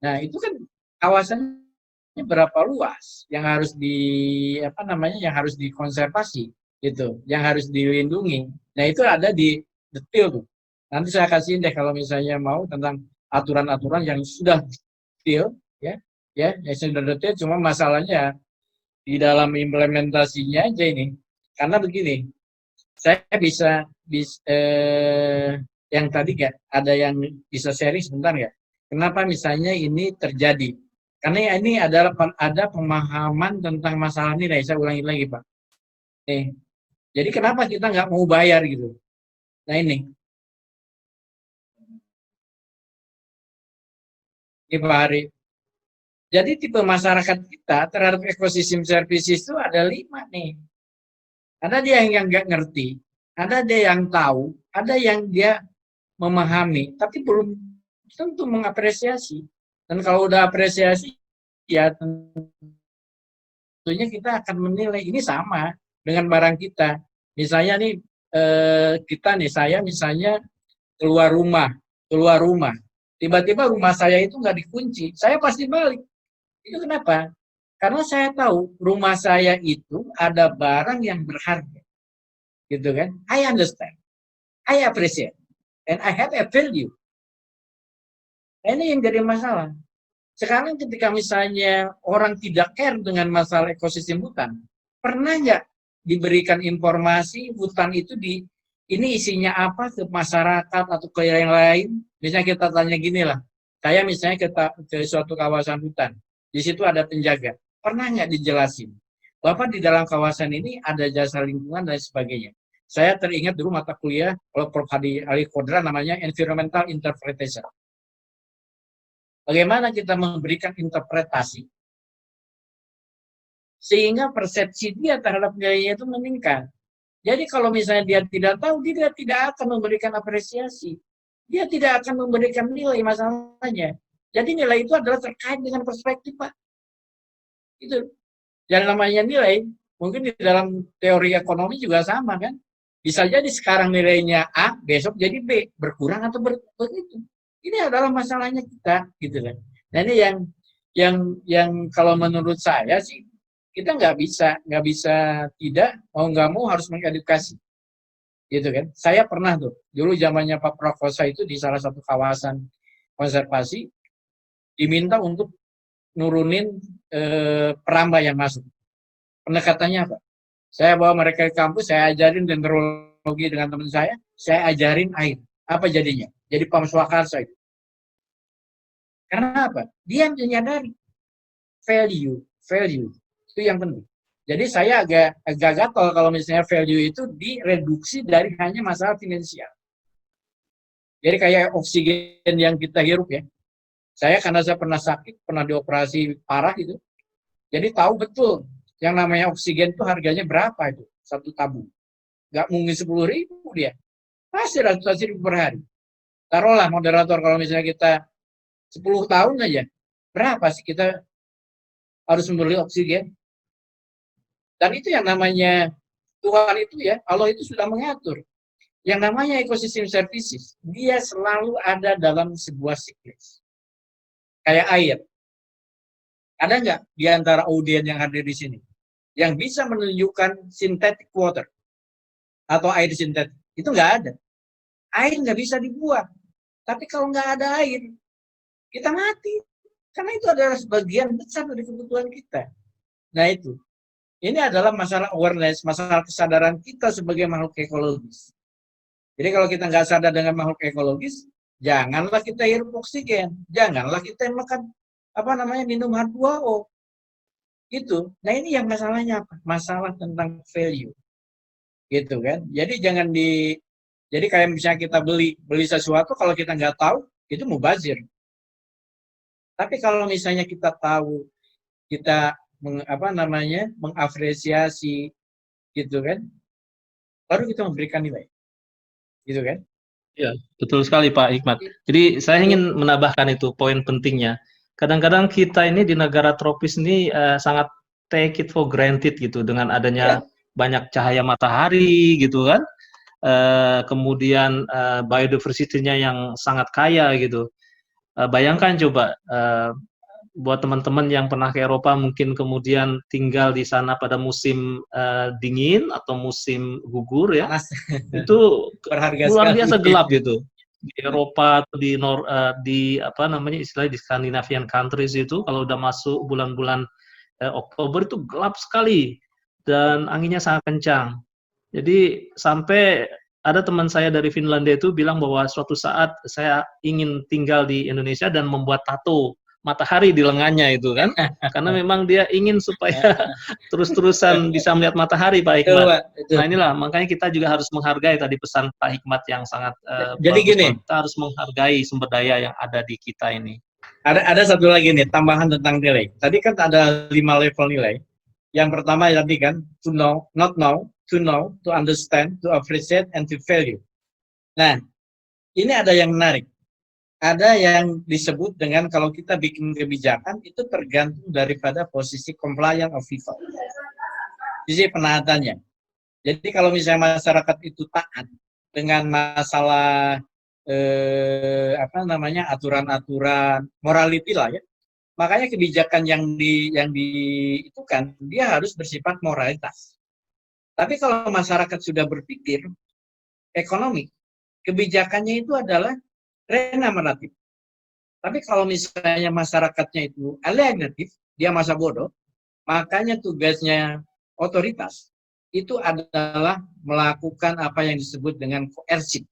Nah, itu kan kawasannya berapa luas yang harus yang harus dikonservasi gitu, yang harus dilindungi. Nah, itu ada di detail tuh. Nanti saya kasih deh kalau misalnya mau tentang aturan-aturan yang sudah detail ya, yang sudah detail, cuma masalahnya di dalam implementasinya aja ini. Karena begini, saya bisa yang tadi nggak ada yang bisa sharing sebentar ya. Kenapa misalnya ini terjadi? Karena ini adalah ada pemahaman tentang masalah nilai. Saya ulangi lagi Pak. Jadi kenapa kita nggak mau bayar gitu? Nah ini Pak Hari. Jadi tipe masyarakat kita terhadap ekosistem services itu ada 5 nih. Ada dia yang nggak ngerti, ada dia yang tahu, ada yang dia memahami, tapi belum tentu mengapresiasi. Dan kalau udah apresiasi, ya tentunya kita akan menilai ini sama dengan barang kita. Misalnya nih saya misalnya keluar rumah, tiba-tiba rumah saya itu nggak dikunci, saya pasti balik. Itu kenapa? Karena saya tahu rumah saya itu ada barang yang berharga. Gitu kan? I understand. I appreciate. And I have a value. Nah, ini yang jadi masalah. Sekarang ketika misalnya orang tidak care dengan masalah ekosistem hutan, pernah nggak diberikan informasi hutan itu ini isinya apa ke masyarakat atau ke yang lain? Misalnya kita tanya gini lah, saya misalnya ke suatu kawasan hutan, di situ ada penjaga. Pernah nggak dijelasin? Bapak di dalam kawasan ini ada jasa lingkungan dan sebagainya. Saya teringat dulu mata kuliah kalau Prof. Hadi Ali Kodra namanya Environmental Interpretation. Bagaimana kita memberikan interpretasi sehingga persepsi dia terhadap nilainya itu meningkat. Jadi kalau misalnya dia tidak tahu, dia tidak akan memberikan apresiasi. Dia tidak akan memberikan nilai masalahnya. Jadi nilai itu adalah terkait dengan perspektif, Pak. Itu. Yang namanya nilai, mungkin di dalam teori ekonomi juga sama kan. Bisa jadi sekarang nilainya A, besok jadi B, berkurang atau begitu. Ini adalah masalahnya kita, gitu kan. Nah ini yang kalau menurut saya sih kita nggak bisa tidak mau nggak mau harus mengedukasi, gitu kan. Saya pernah tuh dulu zamannya Pak Prakosa itu di salah satu kawasan konservasi diminta untuk nurunin peramba yang masuk. Pendekatannya apa? Saya bawa mereka ke kampus, saya ajarin dendrologi dengan teman saya ajarin air. Apa jadinya? Jadi pam swakarsa itu. Karena apa? Dia menyadari value itu yang penting. Jadi saya agak gatal kalau misalnya value itu direduksi dari hanya masalah finansial. Jadi kayak oksigen yang kita hirup ya. Karena saya pernah sakit, pernah dioperasi parah gitu. Jadi tahu betul yang namanya oksigen itu harganya berapa itu satu tabung. Nggak mungkin 10.000 dia. Pasti ratusan ribu per hari. Taruhlah moderator kalau misalnya kita 10 tahun aja, berapa sih kita harus membeli oksigen? Dan itu yang namanya Tuhan itu ya, Allah itu sudah mengatur. Yang namanya ekosistem services, dia selalu ada dalam sebuah siklus. Kayak air. Ada nggak di antara audien yang hadir di sini yang bisa menunjukkan synthetic water atau air sintetik? Itu nggak ada. Air nggak bisa dibuat. Tapi kalau nggak ada air, kita mati. Karena itu adalah sebagian besar dari kebutuhan kita. Nah itu. Ini adalah masalah awareness, masalah kesadaran kita sebagai makhluk ekologis. Jadi kalau kita nggak sadar dengan makhluk ekologis, janganlah kita hirup oksigen. Janganlah kita makan minum H2O. Itu. Nah ini yang masalahnya apa? Masalah tentang value. Gitu kan. Jadi jadi kayak misalnya kita beli sesuatu, kalau kita nggak tahu, itu mubazir. Tapi kalau misalnya kita tahu, kita mengapresiasi gitu kan, baru kita memberikan nilai, gitu kan? Ya, betul sekali Pak Hikmat. Jadi saya ingin menambahkan itu poin pentingnya. Kadang-kadang kita ini di negara tropis ini sangat take it for granted gitu dengan adanya banyak cahaya matahari gitu kan. Kemudian biodiversity-nya yang sangat kaya gitu. Bayangkan coba buat teman-teman yang pernah ke Eropa mungkin kemudian tinggal di sana pada musim dingin atau musim gugur ya, Panas. itu Berharga luar sekali. biasa gelap gitu. Di Eropa atau di apa namanya istilahnya di Scandinavian countries itu kalau udah masuk bulan-bulan Oktober itu gelap sekali dan anginnya sangat kencang. Jadi sampai ada teman saya dari Finlandia itu bilang bahwa suatu saat saya ingin tinggal di Indonesia dan membuat tato matahari di lengannya itu kan, karena memang dia ingin supaya terus-terusan bisa melihat matahari Pak Betul, Hikmat. Pak. Betul. Nah inilah makanya kita juga harus menghargai tadi pesan Pak Hikmat yang sangat Jadi bagus. gini, Kita harus menghargai sumber daya yang ada di kita ini. ada satu lagi nih tambahan tentang nilai. Tadi kan ada 5 level nilai. Yang pertama tadi kan to know, not know, to understand, to appreciate, and to value. Nah, ini ada yang menarik. Ada yang disebut dengan kalau kita bikin kebijakan itu tergantung daripada posisi compliant of people, sisi penaatannya. Jadi kalau misalnya masyarakat itu taat dengan masalah aturan-aturan morality lah ya, makanya kebijakan yang itu kan dia harus bersifat moralitas. Tapi kalau masyarakat sudah berpikir ekonomi, kebijakannya itu adalah remuneratif. Tapi kalau misalnya masyarakatnya itu alienatif, dia masa bodoh, makanya tugasnya otoritas itu adalah melakukan apa yang disebut dengan koersif.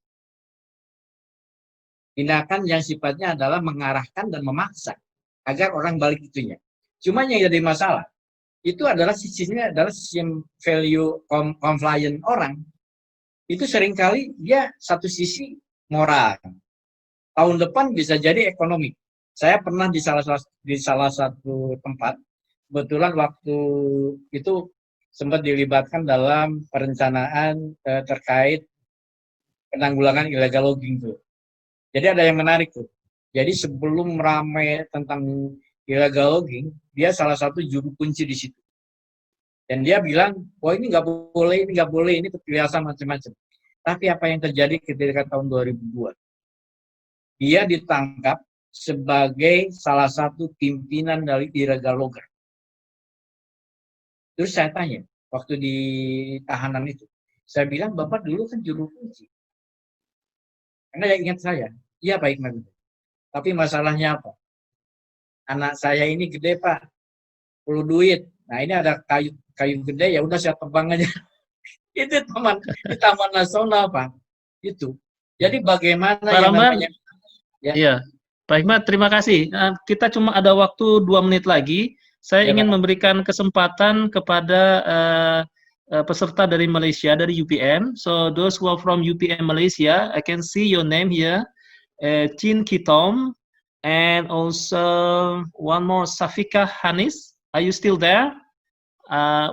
Tindakan yang sifatnya adalah mengarahkan dan memaksa agar orang balik itunya. Cuma yang jadi masalah, itu adalah sisinya adalah sistem value compliant orang. Itu seringkali dia satu sisi moral. Tahun depan bisa jadi ekonomi. Saya pernah di salah satu tempat, kebetulan waktu itu sempat dilibatkan dalam perencanaan terkait penanggulangan illegal logging tuh. Jadi ada yang menarik tuh. Jadi sebelum ramai tentang illegal logging, dia salah satu juru kunci di situ. Dan dia bilang, wah ini nggak boleh, ini kebiasaan macam-macam. Tapi apa yang terjadi ketika tahun 2002? Dia ditangkap sebagai salah satu pimpinan dari illegal logger. Terus saya tanya, waktu di tahanan itu, saya bilang, Bapak dulu kan juru kunci. Karena yang ingat saya, iya Pak Hikmat. Tapi masalahnya apa? Anak saya ini gede Pak, perlu duit. Nah ini ada kayu gede, ya udah saya tebang aja. Itu di Taman Nasional Pak. Itu. Jadi bagaimana Pak yang Ramdan, namanya? Ya. Iya, Pak Hikmat, terima kasih. Kita cuma ada waktu 2 menit lagi. Saya Ya, ingin Pak. memberikan kesempatan kepada peserta dari Malaysia, dari UPM. So, those who are from UPM Malaysia, I can see your name here, Chin Kitom, and also one more, Safika Hanis. Are you still there?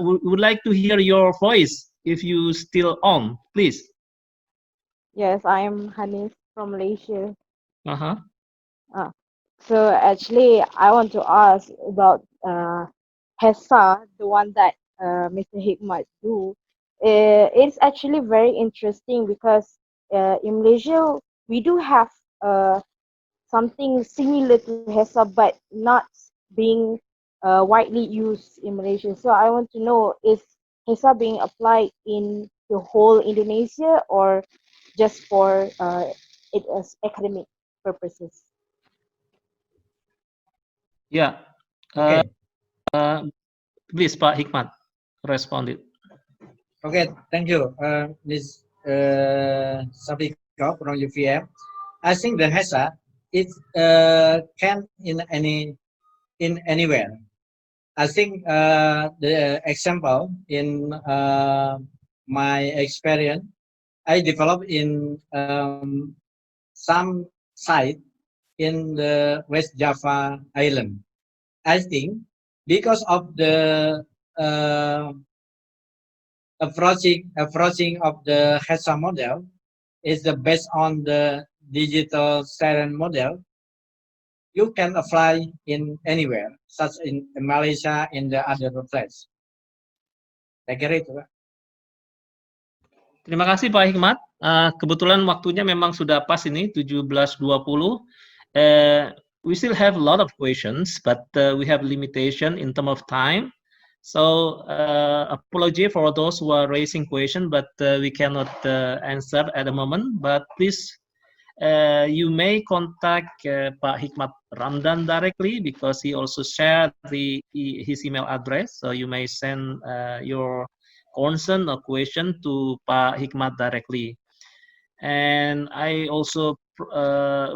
We would like to hear your voice if you still on, please. Yes, I am Hanis from Malaysia. Uh-huh. So actually, I want to ask about HESA, the one that Mr. Hikmat do. It's actually very interesting because in Malaysia, we do have something similar to HESA, but not being widely used in Malaysia. So I want to know, is HESA being applied in the whole Indonesia or just for it as academic purposes? Yeah. Okay. Please, Pak Hikmat, respond it. Okay, thank you, Ms. Safika from UVM. I think the HESA it can anywhere. I think the example in my experience, I developed in some site in the West Java Island. I think because of the approaching of the HESA model is the based on the digital silent model. You can apply in anywhere, such in Malaysia, in the other place. Saya kira itu, Pak. Terima kasih Pak Hikmat. Kebetulan waktunya memang sudah pas ini 17.20. We still have a lot of questions, but we have limitation in terms of time. So apology for those who are raising questions, but we cannot answer at the moment. But please, you may contact Pak Hikmat Ramdan directly because he also shared his email address. So you may send your concern or question to Pak Hikmat directly. And I also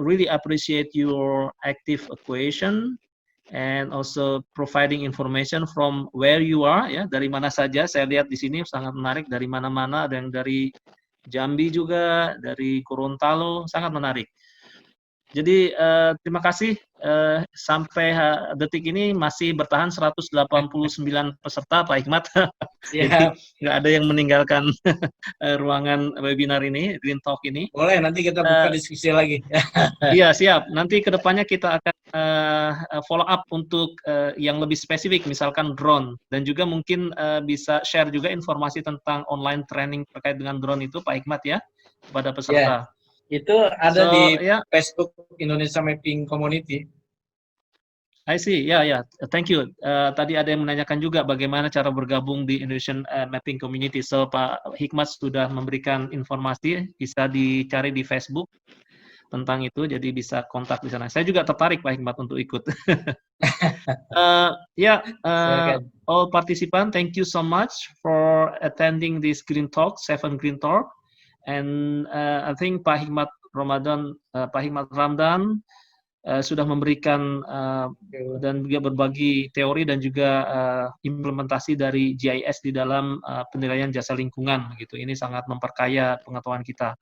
really appreciate your active question and also providing information from where you are, ya, dari mana saja. Saya lihat di sini sangat menarik, dari mana-mana, ada yang dari Jambi juga, dari Gorontalo, sangat menarik. Jadi terima kasih, sampai detik ini masih bertahan 189 peserta Pak Hikmat. Jadi nggak ada yang meninggalkan ruangan webinar ini, Green Talk ini. Boleh, nanti kita buka diskusi lagi. Iya, siap. Nanti kedepannya kita akan follow up untuk yang lebih spesifik, misalkan drone. Dan juga mungkin bisa share juga informasi tentang online training terkait dengan drone itu, Pak Hikmat ya, kepada peserta. Itu ada di Facebook Indonesia Mapping Community. I see, ya. Thank you. Tadi ada yang menanyakan juga bagaimana cara bergabung di Indonesian Mapping Community. So Pak Hikmat sudah memberikan informasi, bisa dicari di Facebook tentang itu, jadi bisa kontak di sana. Saya juga tertarik Pak Hikmat untuk ikut. All participants, thank you so much for attending this Green Talk, 7 Green Talk. And I think Pak Hikmat Ramdan sudah memberikan dan juga berbagi teori dan juga implementasi dari GIS di dalam penilaian jasa lingkungan. Begitu. Ini sangat memperkaya pengetahuan kita.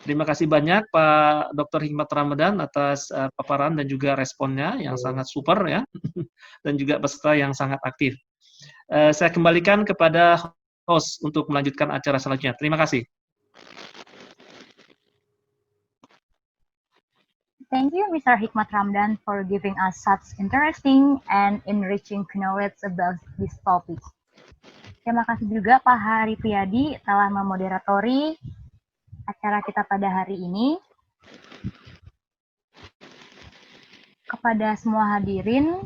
Terima kasih banyak Pak Dr. Hikmat Ramdan atas paparan dan juga responnya yang sangat super ya, dan juga peserta yang sangat aktif. Saya kembalikan kepada host untuk melanjutkan acara selanjutnya. Terima kasih. Thank you, Mr. Hikmat Ramdan, for giving us such interesting and enriching knowledge about this topic. Terima kasih juga Pak Hari Priyadi telah memoderatori acara kita pada hari ini. Kepada semua hadirin,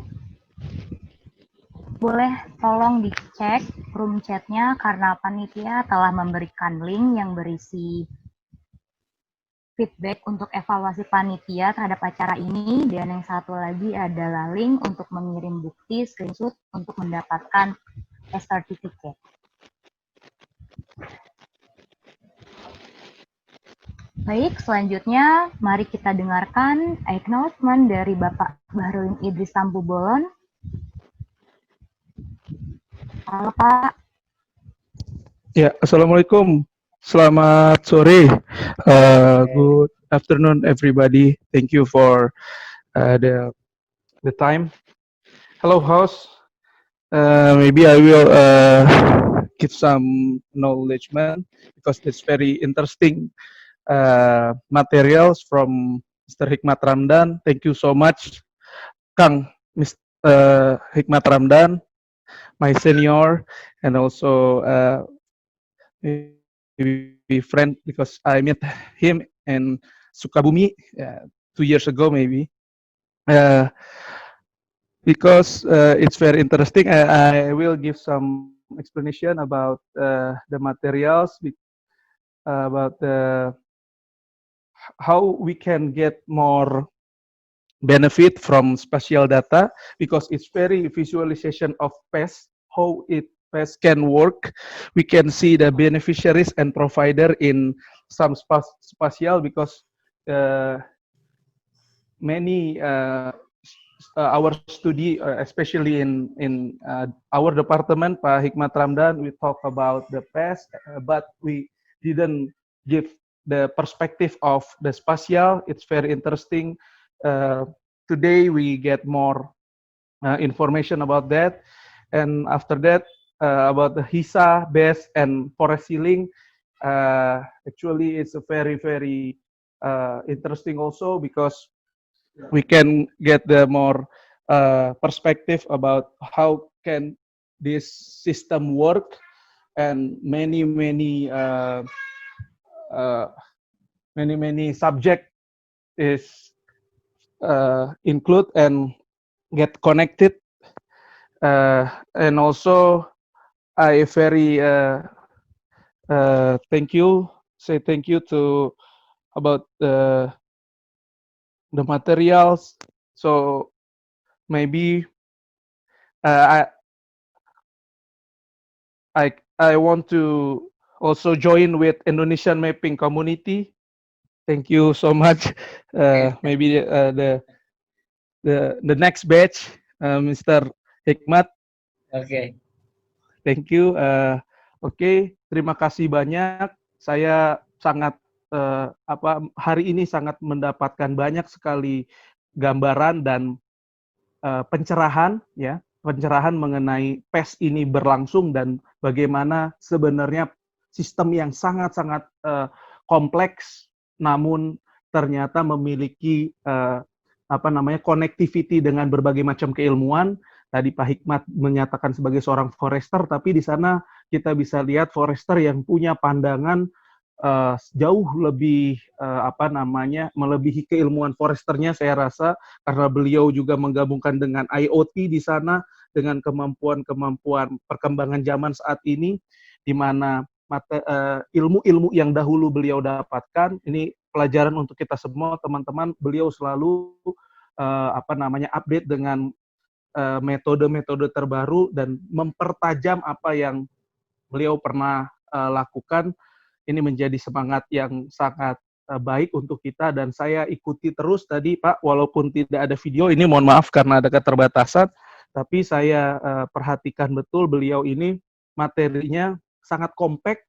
boleh tolong dicek room chat-nya karena panitia telah memberikan link yang berisi feedback untuk evaluasi panitia terhadap acara ini, dan yang satu lagi adalah link untuk mengirim bukti screenshot untuk mendapatkan certificate. Baik, selanjutnya mari kita dengarkan acknowledgement dari Bapak Bahrudin Idris Tambubolon. Halo Pak. Ya, Assalamualaikum. Selamat sore. Good afternoon, everybody. Thank you for the time. Hello, host. Maybe I will give some acknowledgement because it's very interesting materials from Mr. Hikmat Ramdan. Thank you so much, Kang Mr. Hikmat Ramdan, my senior, and also be friend because I met him in Sukabumi 2 years ago maybe. Because it's very interesting, I will give some explanation about the materials, about how we can get more benefit from spatial data, because it's very visualization of PES, how PES can work. We can see the beneficiaries and provider in some spatial, because many our study, especially in our department, Pak Hikmat Ramdan, we talk about the PES, but we didn't give the perspective of the spatial. It's very interesting. Today we get more information about that. And after that, about the HISA, BESS, and forest sealing, actually it's a very, very interesting also, because we can get the more perspective about how can this system work, and many subject is include and get connected, and also I very say thank you to about the materials. So maybe I want to also join with Indonesian mapping community. Thank you so much. Maybe the next batch, Mr. Hikmat. Okay. Thank you. Oke, terima kasih banyak. Saya sangat hari ini sangat mendapatkan banyak sekali gambaran dan pencerahan mengenai PES ini berlangsung, dan bagaimana sebenarnya sistem yang sangat-sangat kompleks, namun ternyata memiliki connectivity dengan berbagai macam keilmuan. Tadi Pak Hikmat menyatakan sebagai seorang forester, tapi di sana kita bisa lihat forester yang punya pandangan jauh lebih melebihi keilmuan foresternya, saya rasa, karena beliau juga menggabungkan dengan IoT di sana, dengan kemampuan perkembangan zaman saat ini, di mana ilmu-ilmu yang dahulu beliau dapatkan, ini pelajaran untuk kita semua, teman-teman. Beliau selalu update dengan metode-metode terbaru dan mempertajam apa yang beliau pernah lakukan. Ini menjadi semangat yang sangat baik untuk kita, dan saya ikuti terus tadi Pak, walaupun tidak ada video, ini mohon maaf karena ada keterbatasan, tapi saya perhatikan betul beliau ini materinya sangat kompak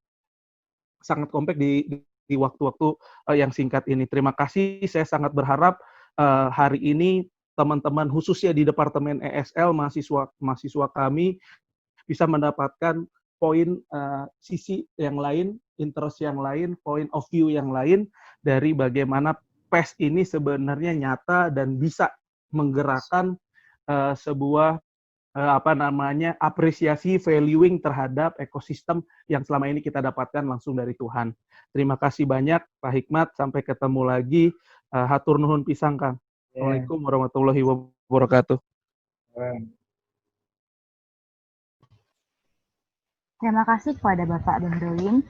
di waktu-waktu yang singkat ini. Terima kasih, saya sangat berharap hari ini teman-teman khususnya di Departemen ESL, mahasiswa kami bisa mendapatkan poin sisi yang lain, interest yang lain, point of view yang lain dari bagaimana PES ini sebenarnya nyata dan bisa menggerakkan sebuah apresiasi, valuing terhadap ekosistem yang selama ini kita dapatkan langsung dari Tuhan. Terima kasih banyak Pak Hikmat, sampai ketemu lagi. Hatur nuhun pisang Kang. Assalamualaikum warahmatullahi wabarakatuh. Terima kasih kepada Bapak Bendoin.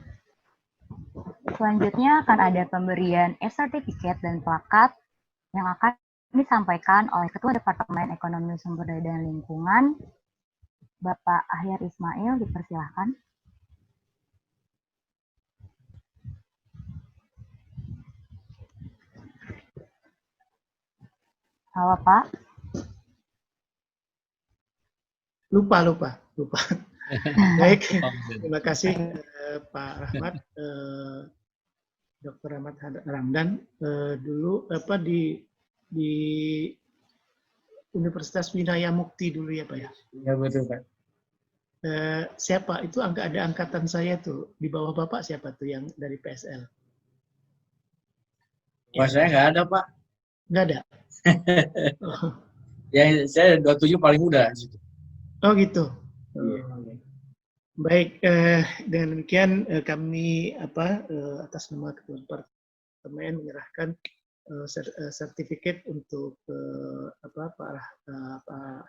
Selanjutnya akan ada pemberian e-certificate dan plakat yang akan disampaikan oleh Ketua Departemen Ekonomi Sumber Daya dan Lingkungan, Bapak Ahyar Ismail, dipersilahkan. Halo Pak. Lupa. Baik, terima kasih Pak Rahmat, Dr. Rahmat Ramdan. Dulu di Universitas Winaya Mukti dulu ya Pak ya? Ya betul Pak. Siapa itu ada angkatan saya tuh di bawah Bapak, siapa tuh yang dari PSL? Wah, saya nggak ada Pak. Nggak ada. Ya saya 27 paling muda. Oh gitu. Baik, dengan demikian kami atas nama Ketua Departemen menyerahkan sertifikat untuk Pak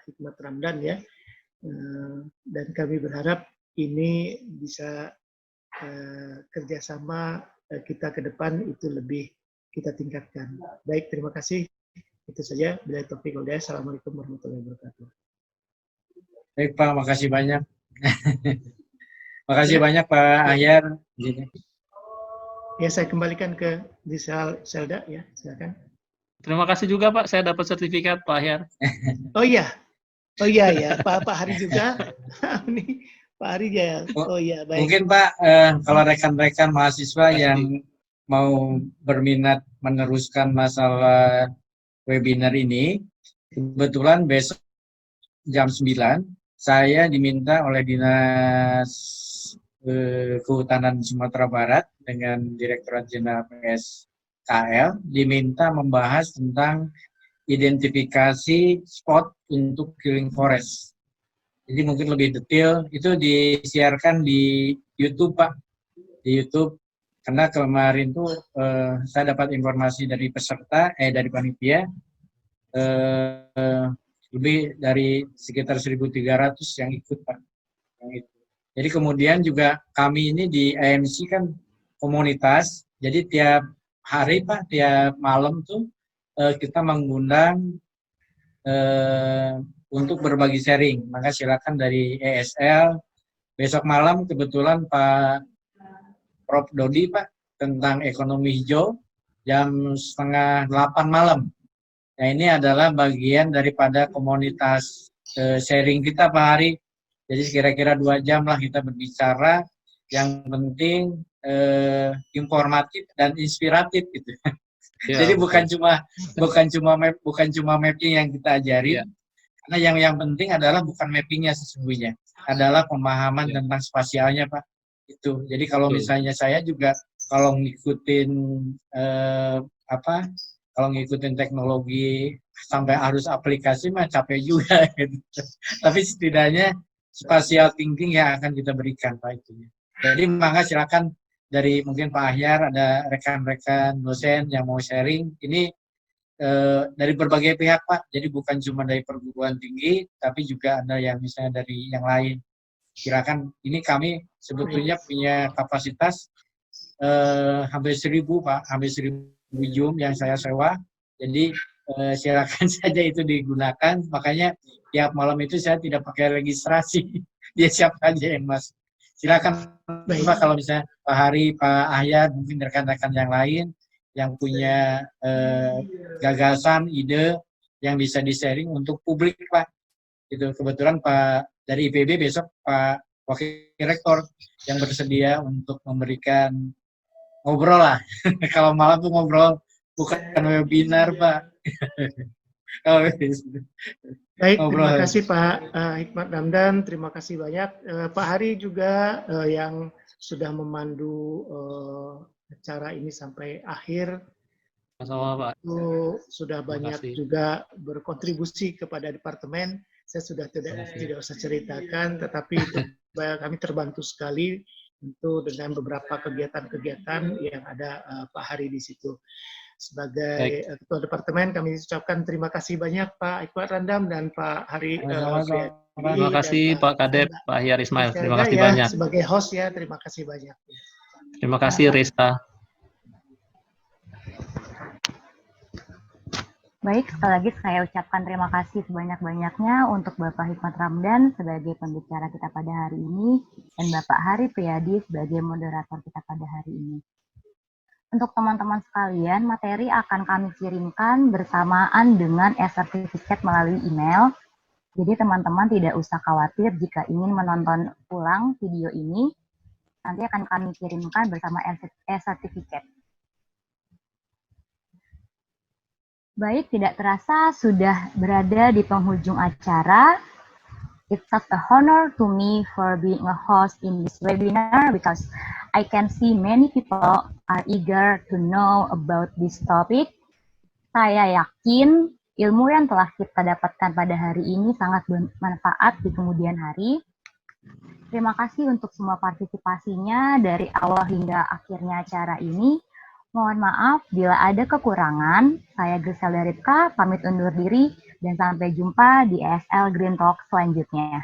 Hikmat Ramdan ya, dan kami berharap ini bisa kerjasama kita ke depan itu lebih kita tingkatkan. Baik, terima kasih. Itu saja. Bila taufiq wal hidayah. Assalamualaikum warahmatullahi wabarakatuh. Baik Pak, makasih banyak. Makasih banyak Pak Ahyar. Ya, saya kembalikan ke di Selda ya, silakan. Terima kasih juga Pak, saya dapat sertifikat Pak Ahyar. Oh iya ya, Pak Hari juga. Ini Pak Hari ya. Oh iya, baik. Mungkin Pak, kalau rekan-rekan mahasiswa yang mau berminat meneruskan masalah webinar ini, kebetulan besok jam 9, saya diminta oleh Dinas Kehutanan Sumatera Barat dengan Direktorat Jenderal PSKL diminta membahas tentang identifikasi spot untuk killing forest. Jadi mungkin lebih detail itu disiarkan di YouTube, Pak. Di YouTube, karena kemarin tuh saya dapat informasi dari peserta, dari panitia, lebih dari sekitar 1.300 yang ikut, Pak. Yang itu. Jadi kemudian juga kami ini di AMC kan komunitas, jadi tiap hari, Pak, tiap malam tuh kita mengundang untuk berbagi sharing. Maka silakan dari ESL. Besok malam kebetulan Pak Prof. Dodi, Pak, tentang ekonomi hijau jam 7:30 malam. Nah, ini adalah bagian daripada komunitas sharing kita, Pak Hari. Jadi kira-kira 2 jam lah kita berbicara. Yang penting informatif dan inspiratif gitu. Ya, Jadi bukan cuma mapping yang kita ajari. Karena yang penting adalah bukan mappingnya sesungguhnya, adalah pemahaman tentang spasialnya, Pak. Itu. Jadi kalau misalnya saya juga kalau ngikutin kalau ngikutin teknologi sampai harus aplikasi mah capek juga gitu. Tapi setidaknya spatial thinking yang akan kita berikan, Pak, itu. Jadi maka silakan dari mungkin Pak Ahyar, ada rekan-rekan dosen yang mau sharing. Ini dari berbagai pihak, Pak. Jadi bukan cuma dari perguruan tinggi, tapi juga ada yang misalnya dari yang lain. Silakan. Ini kami sebetulnya punya kapasitas hampir 1.000, Pak. Hampir 1.000 Zoom yang saya sewa. Jadi silakan saja itu digunakan. Makanya tiap malam itu saya tidak pakai registrasi. Dia siapa aja yang masuk. Silakan, Pak, kalau misalnya Pak Hari, Pak Ahyar, mungkin rekan-rekan yang lain yang punya gagasan, ide yang bisa di-sharing untuk publik, Pak. Itu kebetulan Pak dari IPB besok Pak Wakil Rektor yang bersedia untuk memberikan ngobrol lah. Kalau malam tuh ngobrol, bukan webinar, Pak. Baik, terima kasih Pak Hikmat Ramdan, terima kasih banyak. Pak Hari juga yang sudah memandu acara ini sampai akhir. Sama-sama, Pak. Itu sudah banyak juga berkontribusi kepada departemen. Saya sudah tidak usah ceritakan, tetapi kami terbantu sekali tentu dengan beberapa kegiatan-kegiatan yang ada Pak Hari di situ. Sebagai Ketua Departemen, kami ucapkan terima kasih banyak Pak Hikmat Ramdan dan Pak Hari. Terima kasih Pak Kadep, Pak Ahyar Ismail. Terima kasih banyak. Sebagai host ya, terima kasih banyak. Terima kasih Rista. Baik, sekali lagi saya ucapkan terima kasih sebanyak-banyaknya untuk Bapak Hikmat Ramdan sebagai pembicara kita pada hari ini dan Bapak Hari Priyadi sebagai moderator kita pada hari ini. Untuk teman-teman sekalian, materi akan kami kirimkan bersamaan dengan e-sertifikat melalui email. Jadi teman-teman tidak usah khawatir jika ingin menonton ulang video ini, nanti akan kami kirimkan bersama e-sertifikat. Baik, tidak terasa sudah berada di penghujung acara. It's such a honor to me for being a host in this webinar because I can see many people are eager to know about this topic. Saya yakin ilmu yang telah kita dapatkan pada hari ini sangat bermanfaat di kemudian hari. Terima kasih untuk semua partisipasinya dari awal hingga akhirnya acara ini. Mohon maaf bila ada kekurangan. Saya Griselda Ripka, pamit undur diri dan sampai jumpa di ESL Green Talk selanjutnya.